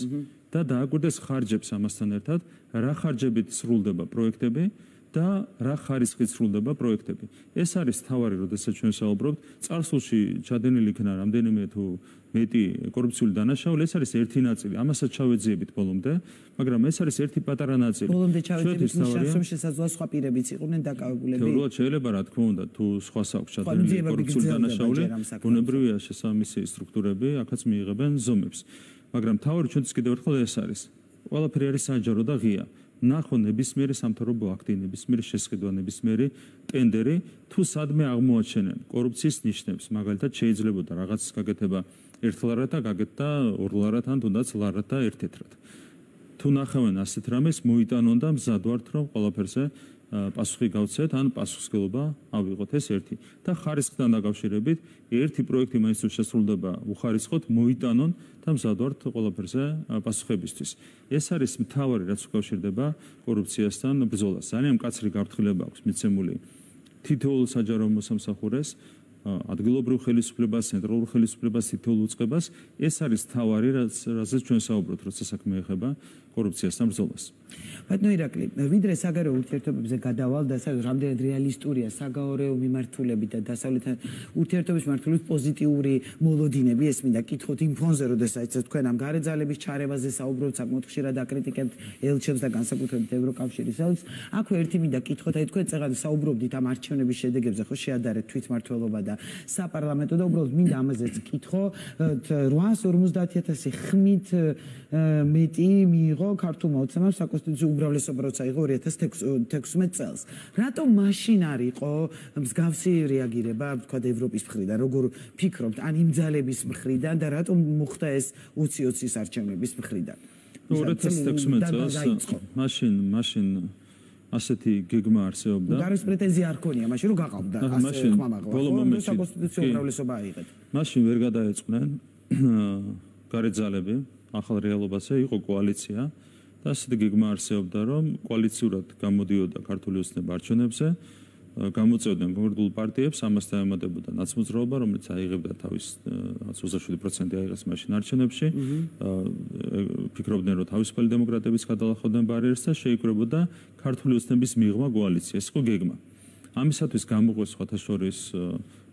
და დააკვირდეს ხარჯებს ამასთან ერთად, რა ხარჯებით სრულდება პროექტები და რა ხარისხით სრულდება პროექტები. ეს არის თავარი, როდესაც ჩვენ საუბრობთ, წარსულში ჩადენილი იქნა რამდენიმე თუ მეტი კორუფციული დანაშაული, ეს არის ერთი ნაწილი. ამასაც ჩავეძიებით ბოლომდე, მაგრამ ეს არის ერთი პატარა ნაწილი. ბოლომდე ჩავეძიებით ნიშნავს, რომ შესაძლოა სხვა პირებიც იყვნენ დაკავებულები. თეორიულად შეიძლება, რა თქმა უნდა, თუ სხვა საქმეს ჩადენილი კორუფციული დანაშაული, ბუნებრივია შესაბამისი სტრუქტურები, აქაც მიიღებენ ზომებს. მაგრამ თავარი ჩვენთვის კიდევ ერთხელ ეს არის. ყველაფერი არის საჯარო და ღია. ნახო ნებისმიერი სამთავრობო აქტი, ნებისმიერი შესყიდვა, ნებისმიერი ტენდერი თუ სადმე აღმოაჩენენ კორუფციის ნიშნებს, მაგალითად შეიძლებოდა რაღაცის გაკეთება ერთლარად და გაკეთდა ორლარად ან თუნდაც ლარად და ერთ-ერთრად. თუ ნახავენ ასეთ რამეს, მოიტანონ და მზად ვართ, რომ ყველაფერზე პასუხი გავცეთ, ან პასუხისგებლობა ავიღოთ, ეს ერთი. და ხარისხთან დაკავშირებით, ერთი პროექტი მაინც თუ შესრულდება უხარისხოთ, მოიტანონ და მზად ვართ ყველაფერზე პასუხებისთვის. ეს არის მთავარი, რაც უკავშირდება კორუფციასთან ბრძოლას. ძალიან მკაცრი გაფრთხილება აქვს მიცემული თითოეულ საჯარო მოსამსახურეს, ადგილობრივ ხელისუფლებას, ცენტრალურ ხელისუფლებას, თითოეულ უწყებას. ეს არის თავარი, რაზეც ჩვენ საუბრობთ, როცა საქმე ეხება კორუფციასთან ბრძოლას. ბატონო ირაკლი, ვიდრე საგარეო ურთიერთობებზე გადავალ და რამდენად რეალისტურია საგარეო მიმართულებით და დასავლეთთან ურთიერთობის მიმართულებით პოზიტიური მოლოდინები, ეს მინდა კითხოთ იმ ფონზე, როდესაც თქვენ ამ გარე ძალების ჩარევაზე საუბრობთ, საკმაოდ ხშირად აკრიტიკებთ ელჩებს და განსაკუთრებით ევროკავშირის ელჩს. აქვე ერთი მინდა კითხოთ, აი თქვენ წეგან საუბრობდით ამ არჩევნების შედეგებზე, ხო შეადარეთ თვითმმართველობა და საპარლამენტო და უბრალოდ მინდა ამაზეც კითხო, 850.000 ხმით მეტი მიიღო ქართულმა ოცნებამ საკონსტიტუციო უმრავლესობა როცა იღო 2016 წელს. რატომ მაშინ არ იყო მსგავსი რეაგირება, თქვა ევროპის მხრიდან, როგორ ფიქრობთ, ან იმ ძალების მხრიდან და რატომ მოხდა ეს 2020-ის არჩევნების მხრიდან? 2016 წელს მაშინ ასეთი გეგმა არსებობდა. არის პრეტენზია არ ქონია, მაშინ რომ გაყავდა ასე ხმამაღლა. ბოლო მომენტში საკონსტიტუციო უმრავლესობა აიღეთ. მაშინ ვერ გადაეწყნენ გარეთ ძალები, ახალ რეალობაზე იყო კოალიცია და ასეთი გეგმა არსებობდა, რომ კოალიციურად გამოდიოდა ქართული ოცნება არჩევნებზე, გამოწევდნენ კონკრეტულ პარტიებს, ამასთან ემატებოდა ნაცმოძრაობა, რომელიც აიღებდა თავის 27% აიღეს მაშინ არჩევნებში. ფიქრობდნენ, რომ თავისუფალი დემოკრატებიც გადალახავდნენ ბარიერს და შეიკრებოდა ქართული ოცნების მიღმა კოალიცია. ეს იყო გეგმა. ამისათვის გამოყვეს სხვათა შორის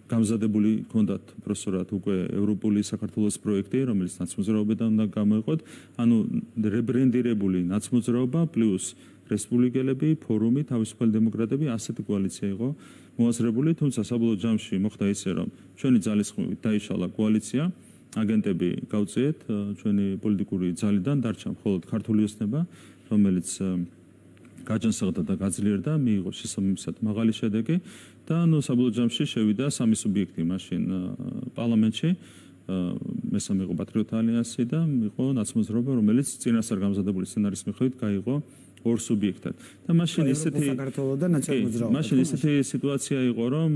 გამზადებული ჰქონდათ პროფესორად უკვე ევროპული საქართველოს პროექტი, რომელიც ნაცმოძრაობიდან უნდა გამოეყოთ, ანუ რებრენდირებული ნაცმოძრაობა პლუს რესპუბლიკელები, ფორუმი, თავისუფალი დემოკრატები, ასეთი კოალიცია იყო მოაზრებული, თუმცა საბოლოო ჯამში მოხდა ისე, რომ ჩვენი ძალისხმევით დაიშალა კოალიცია, აგენტები გავწიეთ, ჩვენი პოლიტიკური ძალიდან დარჩა მხოლოდ ქართული ოცნება, რომელიც გაჯანსაღდა და გაძლიერდა, მიიღო შესაბამისად მაღალი შედეგი და საბოლოო ჯამში შევიდა სამი სუბიექტი მაშინ პარლამენტში. მესამე იყო პატრიოტთა ალიანსი და იყო ნაცმოძრაობა, რომელიც წინასწარ გამზადებული სცენარის მიხედვით გაიღო ორ სუბიექტად. და მაშინ ისეთი სიტუაცია იყო, რომ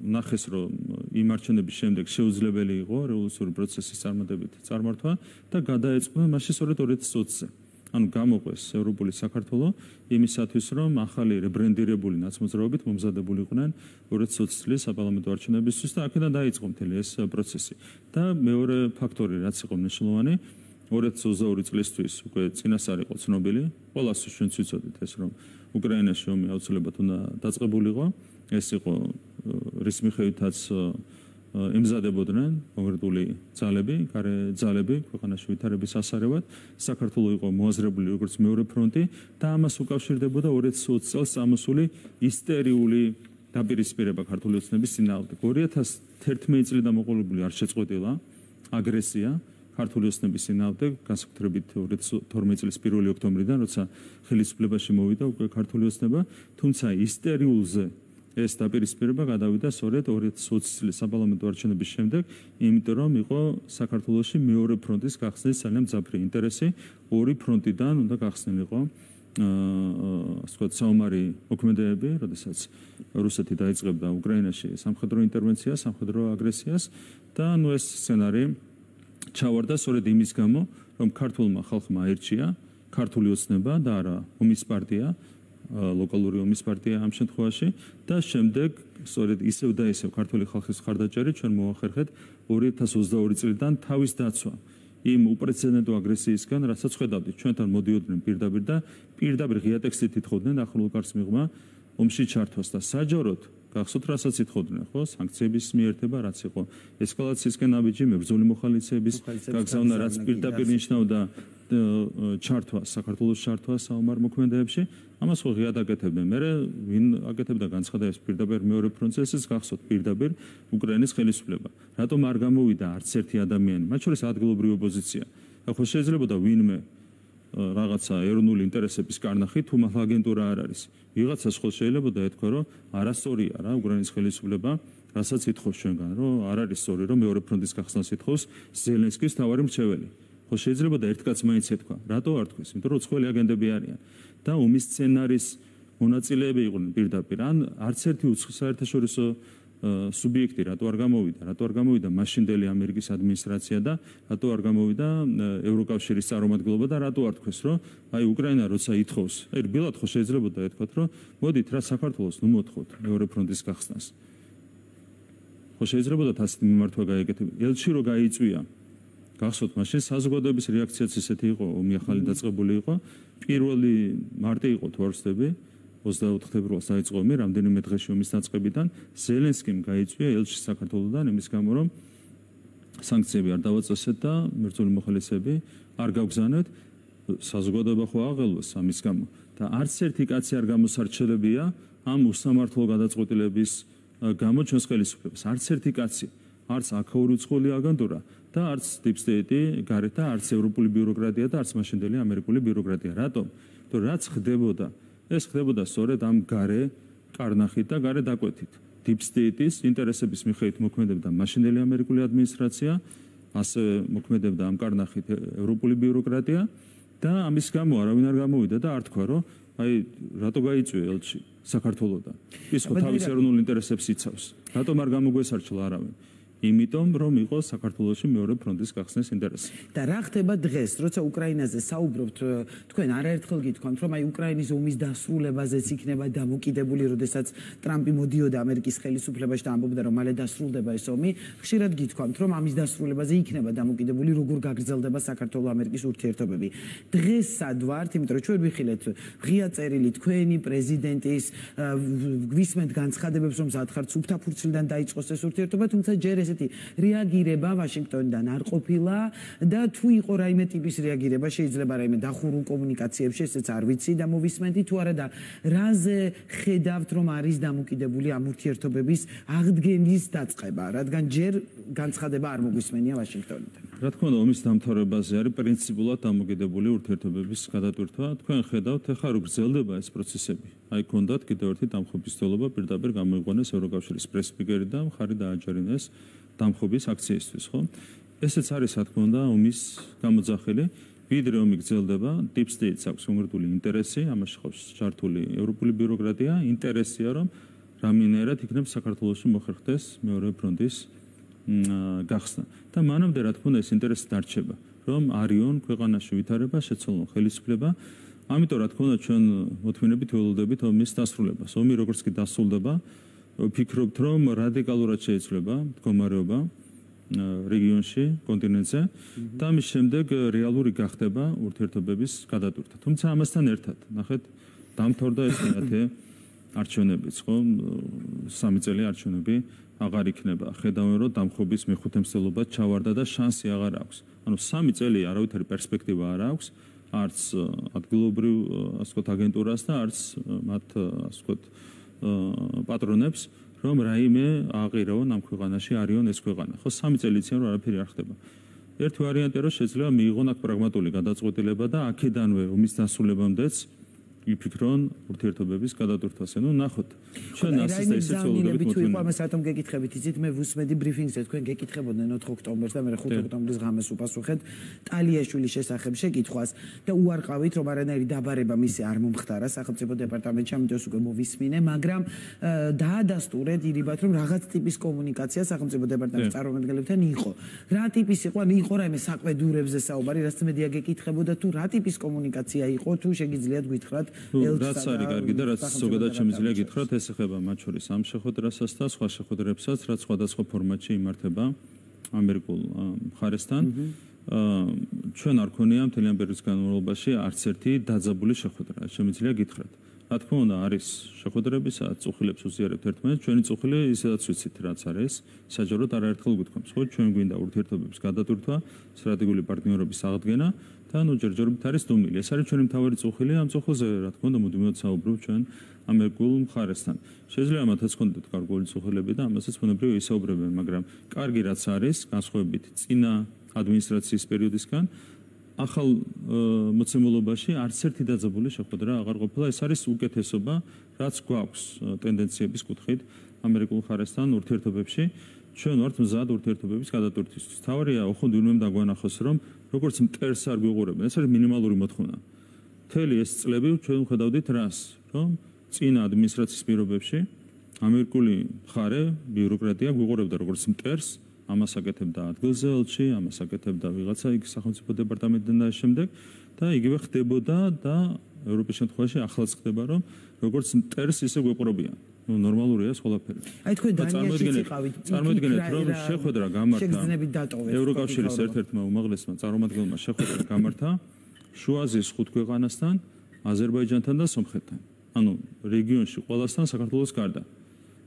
ნახეს, რომ იმ არჩევნების შემდეგ შეუძლებელი იყო რევოლუციური პროცესის წარმატებით წარმართვა და გადაეწყო მაშინ სწორედ 2020-ზე. ანუ გამოყვეს ევროპული საქართველო იმისათვის, რომ ახალი რებრენდირებული ნაცმოძრაობით მომზადებულიყვნენ 2020 წლის საპარლამენტო არჩევნებისთვის და აქედან დაიწყო მთელი ეს პროცესი. და მეორე ფაქტორი, რაც იყო მნიშვნელოვანი, 2022 წლისთვის უკვე წინასწარ იყო ცნობილი, ყველასთვის ჩვენც ვიცოდით ეს, რომ უკრაინაში ომი აუცილებლად უნდა დაწყებულიყო. ეს იყო რის მიხედვითაც ემზადებოდნენ კონკრეტული ძალები, გარე ძალები ქვეყანაში ვითარების ასარევად. საქართველო იყო მოაზრებული როგორც მეორე ფრონტი და ამას უკავშირდებოდა 2020 წელს წამოსული ისტერიული დაპირისპირება ქართული ოცნების წინააღმდეგ. 2011 წლიდან მოყოლებული არ შეწყვეტილა აგრესია ქართული ოცნების წინააღმდეგ, განსაკუთრებით 2012 წლის 1 ოქტომბრიდან, როცა ხელისუფლებაში მოვიდა უკვე ქართული ოცნება, თუმცა ისტერიულზე ეს დაპირისპირება გადავიდა სწორედ 2020 წლის საპარლამენტო არჩევნების შემდეგ, იმიტომ რომ იყო საქართველოში მეორე ფრონტის გახსნის ძალიან მძაფრი ინტერესი, ორი ფრონტიდან უნდა გახსნილიყო საომარი მოქმედებები, როდესაც რუსეთი დაიწყებდა უკრაინაში სამხედრო ინტერვენციას, სამხედრო აგრესიას და ეს სცენარი ჩავარდა სწორედ იმის გამო, რომ ქართულმა ხალხმა აირჩია ქართული ოცნება და არა ომის პარტია, ლოკალური ომის პარტია ამ შემთხვევაში და შემდეგ სწორედ ისევ და ისევ ქართული ხალხის მხარდაჭერით ჩვენ მოახერხეთ 2022 წლიდან თავის დაცვა იმ უპრეცედენტო აგრესიისგან, რასაც ხედავდით, ჩვენთან მოდიოდნენ პირდაპირ და პირდაპირ ღია ტექსტით ითხოვდნენ ახლო კარს მიღმა ომში ჩართვას და საჯაროდ გახსოვთ, რასაც ითხოვდნენ, ხო? სანქციების მიერთება, რაც იყო ესკალაციისკენ აბიჯი, მებრძოლი მოხალისეების გაგზავნა, რაც პირდაპირ ნიშნავდა ჩართვას, საქართველოს ჩართვას საომარ მოქმედებებში. ამას ხო ღიად აკეთებდნენ. მე ვინ აკეთებდა განცხადებას პირდაპირ მეორე ფრონტზე, ესეც გახსოვთ პირდაპირ უკრაინის ხელისუფლება. რატომ არ გამოვიდა არც ერთი ადამიანი, მათ შორის ადგილობრივი ოპოზიცია? ხო შეიძლებოდა ვინმე რაღაცა ეროვნული ინტერესების კარნახი თუ მართლა აგენტურა არ არის. ვიღაცას ხო შეიძლება ეთქვა, რომ არასწორია რა უკრაინის ხელისუფლება, რასაც ითხოვს ჩვენგან, რომ არ არის სწორი, რომ მეორე ფრონტის გახსნას ითხოვს ზელენსკის თავარი მრჩეველი. ხო შეიძლება ერთ კაცს მაინც ეთქვა. რატო არ თქვეს? იმიტომ რომ უცხოელი აგენტები არიან და ომის სცენარის მონაწილეები იყვნენ პირდაპირ. ან არც ერთი საერთაშორისო სუბიექტი რატო არ გამოვიდა მაშინდელი ამერიკის ადმინისტრაცია და რატო არ გამოვიდა ევროკავშირის წარმომადგენლობა და რატო არ თქვეს, რომ აი უკრაინა როცა ითხოვს, რბილად ხო შეიძლება ეთქვათ, რომ მოდით რა საქართველოს ნუ მოთხოვთ მეორე ფრონტის გახსნას. ხო შეიძლება ასეთი მიმართვა გაეკეთებინა. ელჩი რო გაიწვია. გახსოვთ, მაშინ საზოგადოების რეაქციაც ისეთი იყო, ომი ახალი დაწყებული იყო. 1 მარტი იყო თვარსდები, 24 თებერვალს დაიწყო ომი, რამდენიმე დღეში ომის დაწყებიდან ზელენსკიმ გაიწვია ელჩი საქართველოსთან იმის გამო, რომ სანქციები არ დავაწესეთ და მებრძოლი მოხალისეები არ გავგზავნეთ. საზოგადოება ხო აღელვეს ამის გამო და არც ერთი კაცი არ გამოსარჩელებია ამ უსამართლო გადაწყვეტილების გამო ჩვენს ხელისუფლებას. არც ერთი კაცი, არც აქაური უცხოელი აგენტურა და არც deep state-ი გარეთ და არც ევროპული ბიუროკრატია და არც მაშინდელი ამერიკული ბიუროკრატია. რატომ? თორე რაც ხდებოდა, ეს ხდებოდა სწორედ ამ გარე კარნახით და გარე დაკვეთით. deep state-ის ინტერესების მიხედვით მოქმედებდა მაშინდელი ამერიკული ადმინისტრაცია, ასევე მოქმედებდა ამ კარნახით ევროპული ბიუროკრატია და ამის გამო არავინ არ გამოვიდა და არ თქვა რომ აი რატო გაიწვია ელჩი საქართველოსთან ის ხო თავის ეროვნულ ინტერესებს იცავს რატომ არ გამოგვესარჩლა არავინ იმიტომ რომ იყო საქართველოში მეორე ფრონტის გახსნის ინტერესი. და რა ხდება დღეს, როცა უკრაინაზე საუბრობთ, თქვენ არაერთხელ გითქვამთ, რომ აი უკრაინის ომის დასრულებაზეც იქნება დამოკიდებული, როდესაც ტრამპი მოდიოდა ამერიკის ხელისუფლებაში და ამბობდა, რომ მალე დასრულდება ეს ომი, ხშირად გითქვამთ, რომ ამის დასრულებაზე იქნება დამოკიდებული, როგორ გაგრძელდება საქართველოს-ამერიკის ურთიერთობები. დღეს სად ვართ, იმიტომ რომ ჩვენ ვიხილეთ ღია წერილი თქვენი პრეზიდენტის, გვისმენთ განცხადებებს, რომ ზადხართ სუფთა ფურცლიდან დაიწყოს ეს ურთიერთობა, თუმცა ჯერ ესეთი რეაგირება ვაშინგტონიდან არ ყოფილა და თუ იყო რაიმე ტიპის რეაგირება შეიძლება რაიმე დახურულ კომუნიკაციებში ესეც არ ვიცი და მოვისმენთ თუ არა და რაზე ხედავთ რომ არის დამოკიდებული ამ ურთიერთობების აღდგენის დაწყება რადგან ჯერ განცხადება არ მოგვისმენია ვაშინგტონიდან. რა თქმა უნდა ომის დამთავრებაზე არის პრინციპულად დამოკიდებული ურთიერთობების გადატვირთვა. თქვენ ხედავთ ახლა რო გრძელდება ეს პროცესები. აი კონდათ კიდევ ერთი დამხობისმცდელობა პირდაპირ გამოიყვანეს ევროკავშირის პრეს-სპიკერი და მხარი დააჯერინეს დამხობის აქციისთვის, ხო? ესეც არის, რა თქმა უნდა, ომის გამოძახილი. ვიდრე ომი გრძელდება, deep state-ს აქვს უმარტული ინტერესი, ამაში ხავს ჩართული ევროპული ბიუროკრატია, ინტერესია, რომ რამინერად იქნებ საქართველოში მოხერხდეს მეორე ფრონტის გახსნა. და მანამდე, რა თქმა უნდა, ეს ინტერესი დარჩება, რომ არიონ ქვეყანაში ვითარება, შეცვალონ ხელისუფლება. ამიტომ, რა თქმა უნდა, ჩვენ მოთმინებით ველოდებით ომის დასრულებას. ომი როგორც კი დასრულდება, ვფიქრობთ, რომ რადიკალურად შეიცვლება მდგომარეობა რეგიონში, კონტინენტზე და ამის შემდეგ რეალური გახდება ურთიერთობების გადატვირთვა. თუმცა ამასთან ერთად, ნახეთ, დამთავრდა ეს მეათე არჩევნებიც, ხო? 3 წელი არჩევნები აღარ იქნება. ხედავენ, რომ დამხობის მეხუთე მცდელობა ჩავარდა და შანსი აღარ აქვს. ანუ 3 წელი არავითარი პერსპექტივა არ აქვს, არც ადგილობრივ, ასე ვთქვათ, აგენტურას და არც მათ, ასე ვთქვათ, პატრონებს, რომ რაიმე აღირავონ ამ ქვეყანაში არიონ ეს ქვეყანა. ხო 3 წელიწადია რომ არაფერი არ ხდება. ერთი ვარიანტია რომ შეიძლება მიიღონ აქ პრაგმატული გადაწყვეტილება და აქედანვე ომის დასრულებამდეც იფიქრონ ურთიერთობების გადატვირთვაზე. ნუ ნახოთ. ჩვენ ასე და ისე ცდილობებით თუ იყო ამას რატომ გეკითხებით, იცით, მე ვუსმედი ბრიფინგზე, თქვენ გეკითხებოდნენ 4 ოქტომბერს და მე 5 ოქტომბრის ღამეს უპასუხეთ ტალიაშვილის შესახებ შეკითხვას და უარყავით, რომ არანაირი დაბარება მისი არ მომხდარა სახელმწიფო დეპარტამენტში, ამიტომ უკვე მოვისმინე, მაგრამ დაადასტურეთ ირიბათ, რომ რაღაც ტიპის კომუნიკაცია სახელმწიფო დეპარტამენტის წარმომადგენლებთან იყო. რა ტიპის იყო? იყო რაიმე საყვედურებზე საუბარი, რაც მედია გეკითხებოდა თუ რა ტიპის კომუნიკაცია იყო, თუ შეგიძლიათ გითხრათ რაც არის კარგი და რაც ზოგადად შემიძლია გითხრათ, ეს ეხება მათ შორის ამ შეხვედრასაც და სხვა შეხვედრებსაც, რაც სხვადასხვა ფორმატში იმართება ამერიკულ მხარესთან. ჩვენ არ ქონია მთელი ამ პერიოდის განმავლობაში არც ერთი დაძაბული შეხვედრა, შემიძლია გითხრათ. რა თქმა უნდა, არის შეხვედრები, სადაც წუხილებს უზიარებთ ერთმანეთს, ჩვენი წუხილი ისედაც ვიცით, რაც არის, საჯაროდ არაერთხელ გითქვამს, ხო, ჩვენ გვინდა ურთიერთობების გადატვირთვა, სტრატეგიული პარტნიორობის აღდგენა და ნუ ჯერჯერობით არის დუმილი. ეს არის ჩვენი მთავარი წუხილი, ამ წუხილზე, რა თქმა უნდა, მუდმივად საუბრობთ ჩვენ ამერიკულ მხარესთან. შეიძლება მათაც ჰქონდეთ გარკვეული წუხილები და ამასაც ბუნებრივია ისაუბრებენ, მაგრამ კარგი რაც არის, განსხვავებით წინა ადმინისტრაციის პერიოდისგან, ახალ მოცემულობაში არც ერთი დაძაბული შეხვედრა აღარ ყოფილა. ეს არის უკეთესობა, რაც გვაქვს ტენდენციების კუთხით ამერიკულ მხარესთან ურთიერთობებში. ჩვენ ვართ მზად ურთიერთობების გადატვირთვისთვის. თავარია, ოხონდ ვინმემ დაგვანახოს, რომ როგორც მტერს არ გვიყურებენ. ეს არის მინიმალური მოთხოვნა. მთელი ეს წლები ჩვენ ხედავდით რას, რომ წინა ადმინისტრაციის პირობებში ამერიკული მხარე, ბიუროკრატია გვიყურებდა როგორც მტერს. ამას აკეთებდა ადგილზე ელჩი, ამას აკეთებდა ვიღაცა იქ სახელმწიფო დეპარტამენტიდან და შემდგ და იგივე ხდებოდა და ევროპის შემთხვევაში ახლაც ხდება, რომ როგორც მტერს ისე გვეყურებიან. ნუ ნორმალურია ეს ყველაფერი. აი თქვენ დანიაშიც იყავით. წარმოიდგინეთ, რომ შეხვედრა გამართა ევროკავშირის ერთ-ერთმა უმაღლესმა წარმომადგენელმა შეხვედრა გამართა შუა აზიის 5 ქვეყანასთან, აზერბაიჯანთან და სომხეთთან. ანუ რეგიონში ყველასთან საქართველოს გარდა.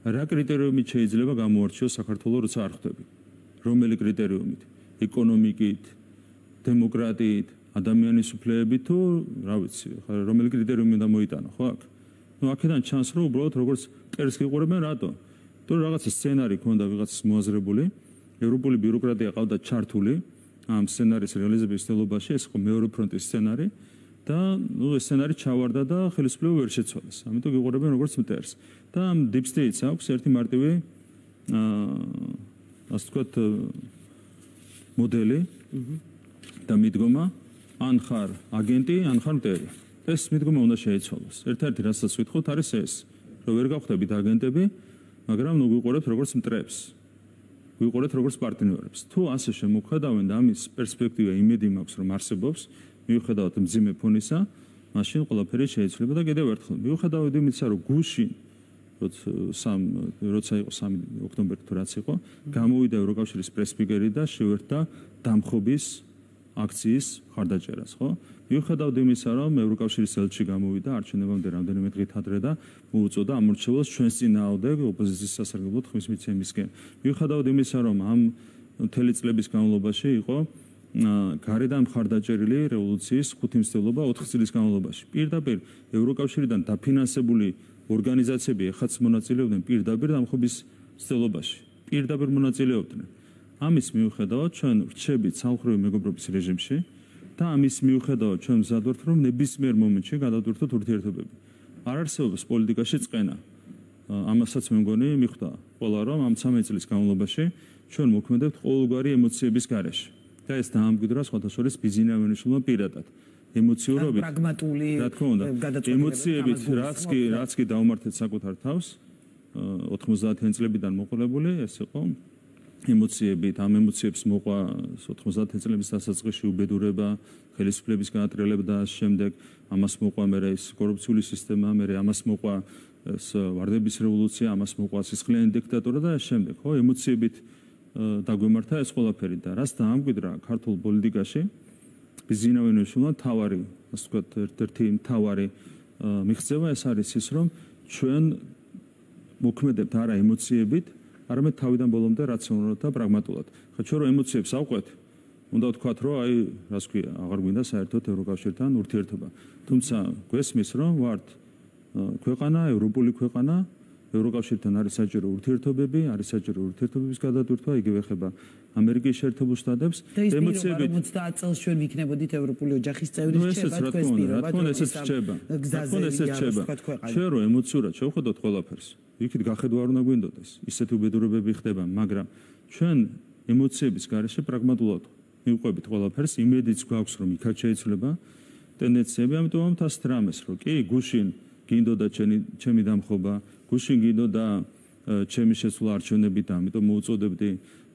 რა კრიტერიუმით შეიძლება გამოარჩიოს საქართველოს როცა არ ხვდები? რომელი კრიტერიუმით? ეკონომიკით, დემოკრატიით, ადამიანის უფლებებით თუ რა ვიცი, რომელი კრიტერიუმი უნდა მოიტანო, ხო აქ? ნუ აქედან ჩანს, რომ უბრალოდ როგორც მტერს გიყურებენ, რატო? თუ რაღაცა სცენარი ქონდა ვიღაცის მოაზრებული, ევროპული ბიუროკრატია ყავდა ჩართული ამ სცენარის რეალიზების ცდილობაში, ეს იყო მეორე ფრონტის სცენარი და ნუ ეს სცენარი ჩავარდა და ხელისუფლება ვერ შეცვალეს. ამიტომ გიყურებენ როგორც მტერს. და ამ deep state-ს აქვს ერთი მარტივი ასე ვთქვათ მოდელი და მიდგომა ან ხარ აგენტი, ან ხარ მტერი. ეს მიდგომა უნდა შეიცვალოს. ერთ-ერთი რასაც ვიტყოთ არის ეს, რომ ვერ გავხდებით აგენტები, მაგრამ ვიყურებთ როგორც მტრებს. ვიყურებთ როგორც პარტნიორებს. თუ ასე შემოგვხედავენ და ამის პერსპექტივა იმედი მაქვს რომ არსებობს, მიუხედავად მძიმე ფონისა, მაშინ ყველაფერი შეიძლება და კიდევ ერთხელ მიუხედავად იმისა, რომ გუშინ როცა იყო 3 ოქტომბერი თუ რაც იყო, გამოვიდა ევროკავშირის პრესპიკერი და შეუერთდა დამხობის აქციის ხარდაჭერას, ხო? მიუხედავად იმისა, რომ ევროკავშირის ელჩი გამოვიდა არჩევნებამდე რამდენიმე დღით ადრე და მოუწოდა ამორჩევლოს ჩვენს წინააღმდეგ ოპოზიციის სასარგებლოდ ხმის მიცემისკენ. მიუხედავად იმისა, რომ ამ მთელი წლების განმავლობაში იყო გარედან მხარდაჭერილი რევოლუციის 5 მცდელობა 4 წლის განმავლობაში. პირდაპირ ევროკავშირიდან დაფინანსებული ორგანიზაციები ეხაც მონაწილეობდნენ პირდაპირ დამხობის მცდელობაში. პირდაპირ მონაწილეობდნენ. ამის მიუხედავად ჩვენ ვრჩებით სამხრივი მეგობრობის რეჟიმში და ამის მიუხედავად ჩვენ მზად ვართ რომ ნებისმიერ მომენტში გადავდურთოთ ურთიერთობები. არ არსებობს პოლიტიკაში წყენა. ამასაც მე მგონი მიხვდა ყველა რომ ამ 13 წლის განმავლობაში ჩვენ მოქმედებთ ყოველგვარი ემოციების გარეშე. და ეს დაამკვიდრა სხვათა შორის ბიზინა მენიშვილმა პირადად. ემოციურობით, პრაგმატული ემოციებით რაც კი დაუმართეთ საკუთარ თავს 90-იან წლებიდან მოყოლებული, ეს იყო ემოციებით, ამ ემოციებს მოყვა 90 წლების დასაწყისში უბედურება, ხელისუფლების განატრიალება და შემდეგ ამას მოყვა მე ეს კორუფციული სისტემა, მე ამას მოყვა ეს ვარდების რევოლუცია, ამას მოყვა სისხლიანი დიქტატურა და შემდეგ, ხო, ემოციებით დაგვემართა ეს ყველაფერი და რაც დაამკვიდრა ქართულ პოლიტიკაში ბიზინა მენიშვილმა თავარი, ასე ვთქვათ, ერთ-ერთი მთავარი მიღწევა ეს არის ის, რომ ჩვენ მოქმედებთ არა ემოციებით, არამედ თავიდან ბოლომდე რაციონალურად და პრაგმატულად. ხა ჩვენ რო ემოციებს ავყვეთ, უნდა ვთქვათ, რომ აი, რას ქვია, აღარ გვინდა საერთოდ ევროკავშირთან ურთიერთობა. თუმცა გვესმის, რომ ვართ ქვეყანა, ევროპული ქვეყანა, ევროკავშირთან არის საჭირო ურთიერთობები, არის საჭირო ურთიერთობების გადატვირთვა, იგივე ეხება ამერიკის შეერთებულ შტატებს. ემოციებით 50 წელს ჩვენ ვიქნებოდით ევროპული ოჯახის წევრი რჩება, თქვენს პირობა, ესეც რჩება. ჩვენ რო ემოციურად შევხედოთ ყველაფერს, იქით გახედვა არ უნდა გვინდოდეს. ისეთი უბედურებები ხდება, მაგრამ ჩვენ ემოციების გარეშე პრაგმატულად მივყვებით ყველაფერს, იმედიც გვაქვს, რომ იქაც შეიძლება ტენდენციები, ამიტომ ამთ ასეთ რამეს, რომ კი გუშინ გინდოდა ჩემი დამხობა, გუშინ გინდოდა ჩემი შესვლა არჩევნებით, ამიტომ მოუწოდებდი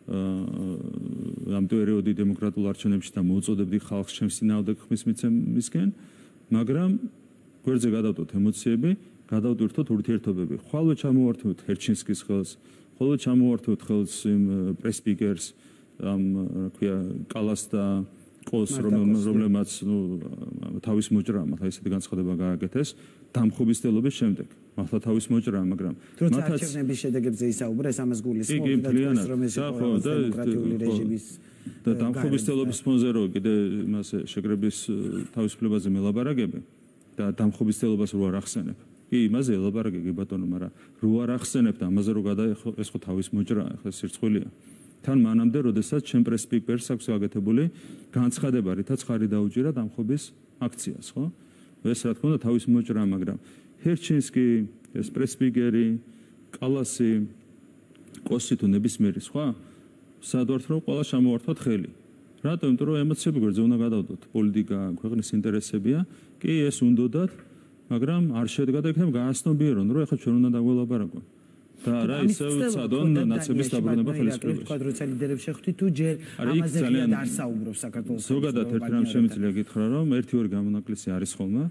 ამ პერიოდი დემოკრატიულ არჩევნებში და მოუწოდებდი ხალხს ჩემს წინააღმდეგ ხმის მიცემისკენ, მაგრამ გვერდზე გადავდოთ ემოციები, გადავდურთოთ ურთიერთობები. ხვალვე ჩამოვართვით ჰერჩინსკის ხელს, ხვალვე ჩამოვართვით ხელს იმ პრესპიკერს, ამ რა ქვია, კალას და ყოს, რომლებმაც თავის მოჭრა, მართლა ესეთი განცხადება გააკეთეს, დამხობის დელობის შემდეგ. მართლა თავის მოჭრა, მაგრამ როცა არჩევნების შედეგებზე ისაუბრა, ეს ამას გულისხმობს და რომ ეს დემოკრატიული რეჟიმის და დამხობის დელობის ფონზე რო კიდე იმასე შეკრების თავისუფლებაზე მელაბარაგები და დამხობის დელობას რო არ ახსენებ. კი, იმაზე ელაბარაგები ბატონო, მაგრამ რო არ ახსენებ და ამაზე რო გადაეხო, ეს ხო თავის მოჭრა, ახლა სირცხვილია. თან მანამდე, როდესაც ჩემ პრესპიკერს აქვს გაკეთებული განცხადება, რითაც ხარი დაუჭირა დამხობის აქციას, ხო? ეს რა თქმა უნდა თავის მოჭრა, მაგრამ ჰერჩინსკი, ეს პრესპიკერი, კალასი, კოსი თუ ნებისმიერი სხვა, სადვართ რომ ყველა შემოვართვათ ხელი. რატომ? იმიტომ რომ ემოციები გვერდზე უნდა გადავდოთ. პოლიტიკა ქვეყნის ინტერესებია, კი ეს უნდათ, მაგრამ არ შედგა და იქნება გააცნობიერონ, რომ ეხლა ჩვენ უნდა დაგველაპარაკოთ. და რა ისევ ცადონ ნაცების დაბრუნება ხელისუფლებაში. თქვა როცა ლიდერებს შეხვდით თუ ჯერ ამაზე ღიად არ საუბრობს საქართველოს. ზოგადად ერთ რამ შემიძლია გითხრა, რომ ერთი-ორი გამონაკლისი არის ხოლმე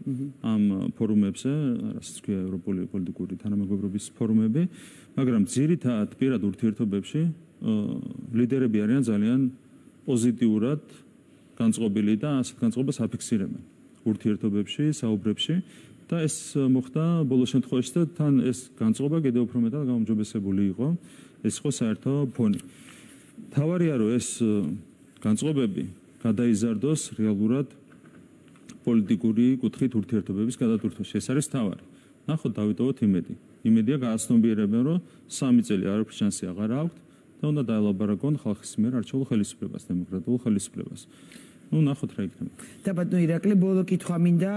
ამ ფორუმებზე, რასაც ქვია ევროპული პოლიტიკური თანამეგობრობის ფორუმები, მაგრამ ძირითადად პირად ურთიერთობებში ლიდერები არიან ძალიან პოზიტიურად განწყობილი და ასეთ განწყობას აფიქსირებენ ურთიერთობებში, საუბრებში. და ეს მოხდა ბოლო შემთხვევაში და თან ეს განწყობა კიდევ უფრო მეტად გაუმჯობესებული იყო. ეს იყო საერთო ფონი. თავარია რომ ეს განწყობები გადაიზარდოს რეალურად პოლიტიკური კუთხით ურთიერთობების გადატვირთვაში. ეს არის თავარი. ნახოთ დავიტოვოთ იმედი. იმედია გააცნობიერებენ რომ 3 წელი არაფრის შანსი აღარ აქვთ და უნდა დაელაბარაკონ ხალხის მიერ არჩეულ ხელისუფლებას, დემოკრატიულ ხელისუფლებას. ნუ ნახოთ რა იქნება. და ბატონო ირაკლი ბოლო კითხვა მინდა,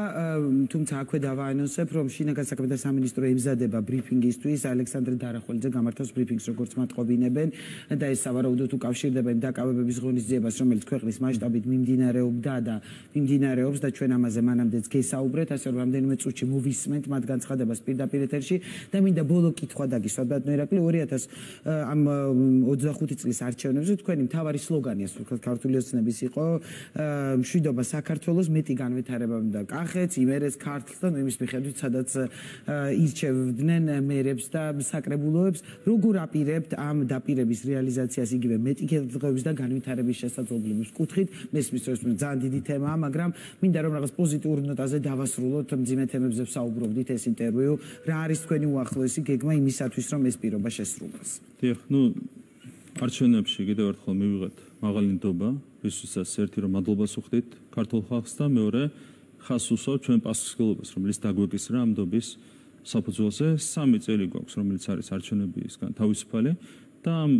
თუმცა აქვე დავაანონსებ, რომ შინაგან საქმეთა სამინისტრო ემზადება ბრიფინგისთვის, ალექსანდრე დარახველიძე გამართავს ბრიფინგს, როგორც მათყობინებენ და ეს სავარაუდოდ უკავშირდებენ დაკავებების ღონისძიებას, რომელიც ქვეყნის მასშტაბით მიმდინარეობდა და მიმდინარეობს და ჩვენ ამაზე მანამდეც გესაუბრეთ, ასე რომ რამდენიმე წუთში მოვისმენთ მათ განცხადებას პირდაპირ ეთერში და მინდა ბოლო კითხვა დაგისვათ ბატონო ირაკლი 2025 წლის არჩევნებზე თქვენი მთავარი სლოგანი ასე ვთქვათ ქართული ოცნების იყო მშვიდობა საქართველოს მეტი განვითარება და კახეთს, იმერეთს, ქართლს და იმის მიხედვით სადაც ირჩევდნენ მერებს და საკრებულოებს, როგორ აპირებთ ამ დაპირების რეალიზაციას იგივე მეტი კეთილდღეობის და განვითარების შესაძლებლობის კუთხით, მესმის რომ ძალიან დიდი თემაა, მაგრამ მინდა რომ რაღაც პოზიტიურ ნოტაზე დავასრულოთ, მძიმე თემებზე ვსაუბრობდით ეს ინტერვიუ, რა არის თქვენი უახლოესი გეგმა იმისათვის, რომ ეს პირობა შესრულდეს? დიახ, ნუ არჩევნებში კიდევ ერთხელ მივიღეთ მაღალი ნდობა, ვისთვისაც ერთი რომ მადლობას ვხდით ქართულ ხალხს და მეორე ხას უსვავთ ჩვენ პასუხისმგებლობას, რომელიც დაგვეკისრა ამ ნდობის საფუძველზე. 3 წელი გვაქვს, რომელიც არის არჩევნებისგან თავისუფალი და ამ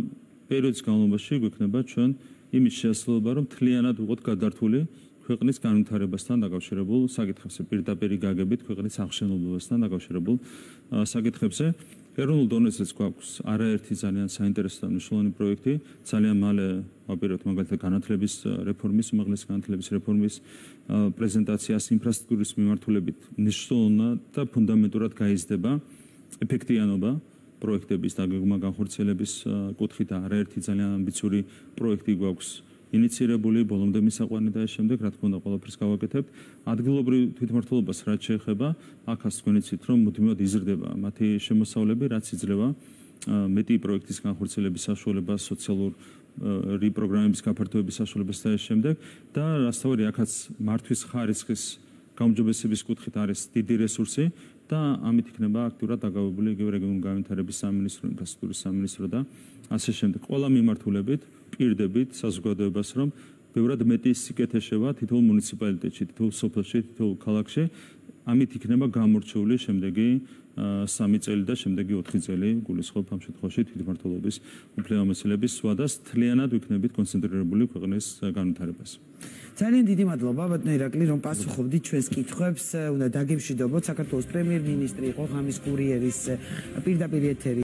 პერიოდის განმავლობაში გვექნება ჩვენ იმის შესაძლებლობა, რომ მთლიანად ვიყოთ გადართული ქვეყნის განვითარებასთან დაკავშირებულ საკითხებზე, პირდაპირ გაგებით ქვეყნის აღშენებასთან დაკავშირებულ საკითხებზე. ეროვნულ დონეზეც გვაქვს არაერთი ძალიან საინტერესო და მნიშვნელოვანი პროექტი, ძალიან მალე ვაპირებთ მაგალითად განათლების რეფორმის, უმაღლესი განათლების რეფორმის პრეზენტაციას ინფრასტრუქტურის მიმართულებით მნიშვნელოვნად და ფუნდამენტურად გაიზრდება ეფექტიანობა პროექტების დაგეგმა განხორციელების კუთხით და არაერთი ძალიან ამბიციური პროექტი გვაქვს ინიცირებული, ბოლომდე მისაყვანი და შემდეგ, რა თქმა უნდა, ყველაფერს გავაკეთებთ. ადგილობრივ თვითმმართველობას რაც შეეხება, აქაც თქვენ იცით, რომ მუდმივად იზრდება მათი შემოსავლები, რაც იძლევა მეტი პროექტის განხორციელების საშუალებას, სოციალური პროგრამების გაფართოების საშუალებას და ეს შემდეგ და რასთავარი აქაც მართვის ხარისხის გაუმჯობესების კუთხით არის დიდი რესურსი და ამით იქნება აქტიურად დაკავებული იგივე რეგიონული განვითარების სამინისტრო, ინფრასტრუქტურის სამინისტრო და ასე შემდეგ. ყველა მიმართულებით პირდებით საზოგადოებას, რომ ბევრად მეტი სიკეთე შევა თითოეულ მუნიციპალიტეტში, თითოეულ სოფელში, თითოეულ ქალაქში, ამით იქნება გამორჩეული შემდეგი 3 წელი და შემდეგი 4 წელი გულისხმობ ამ შემთხვევაში თვითმმართველობის უფლებამოსილების სვა და მთლიანად ვიქნებით კონცენტრირებული ქვეყნის განვითარებას. ძალიან დიდი მადლობა ბატონო ირაკლი, რომ პასუხობდით ჩვენს კითხვებს. უნდა დაგემშვიდობოთ, საქართველოს პრემიერ-მინისტრი იყო ღამის კურიერის პირდაპირ ეთერი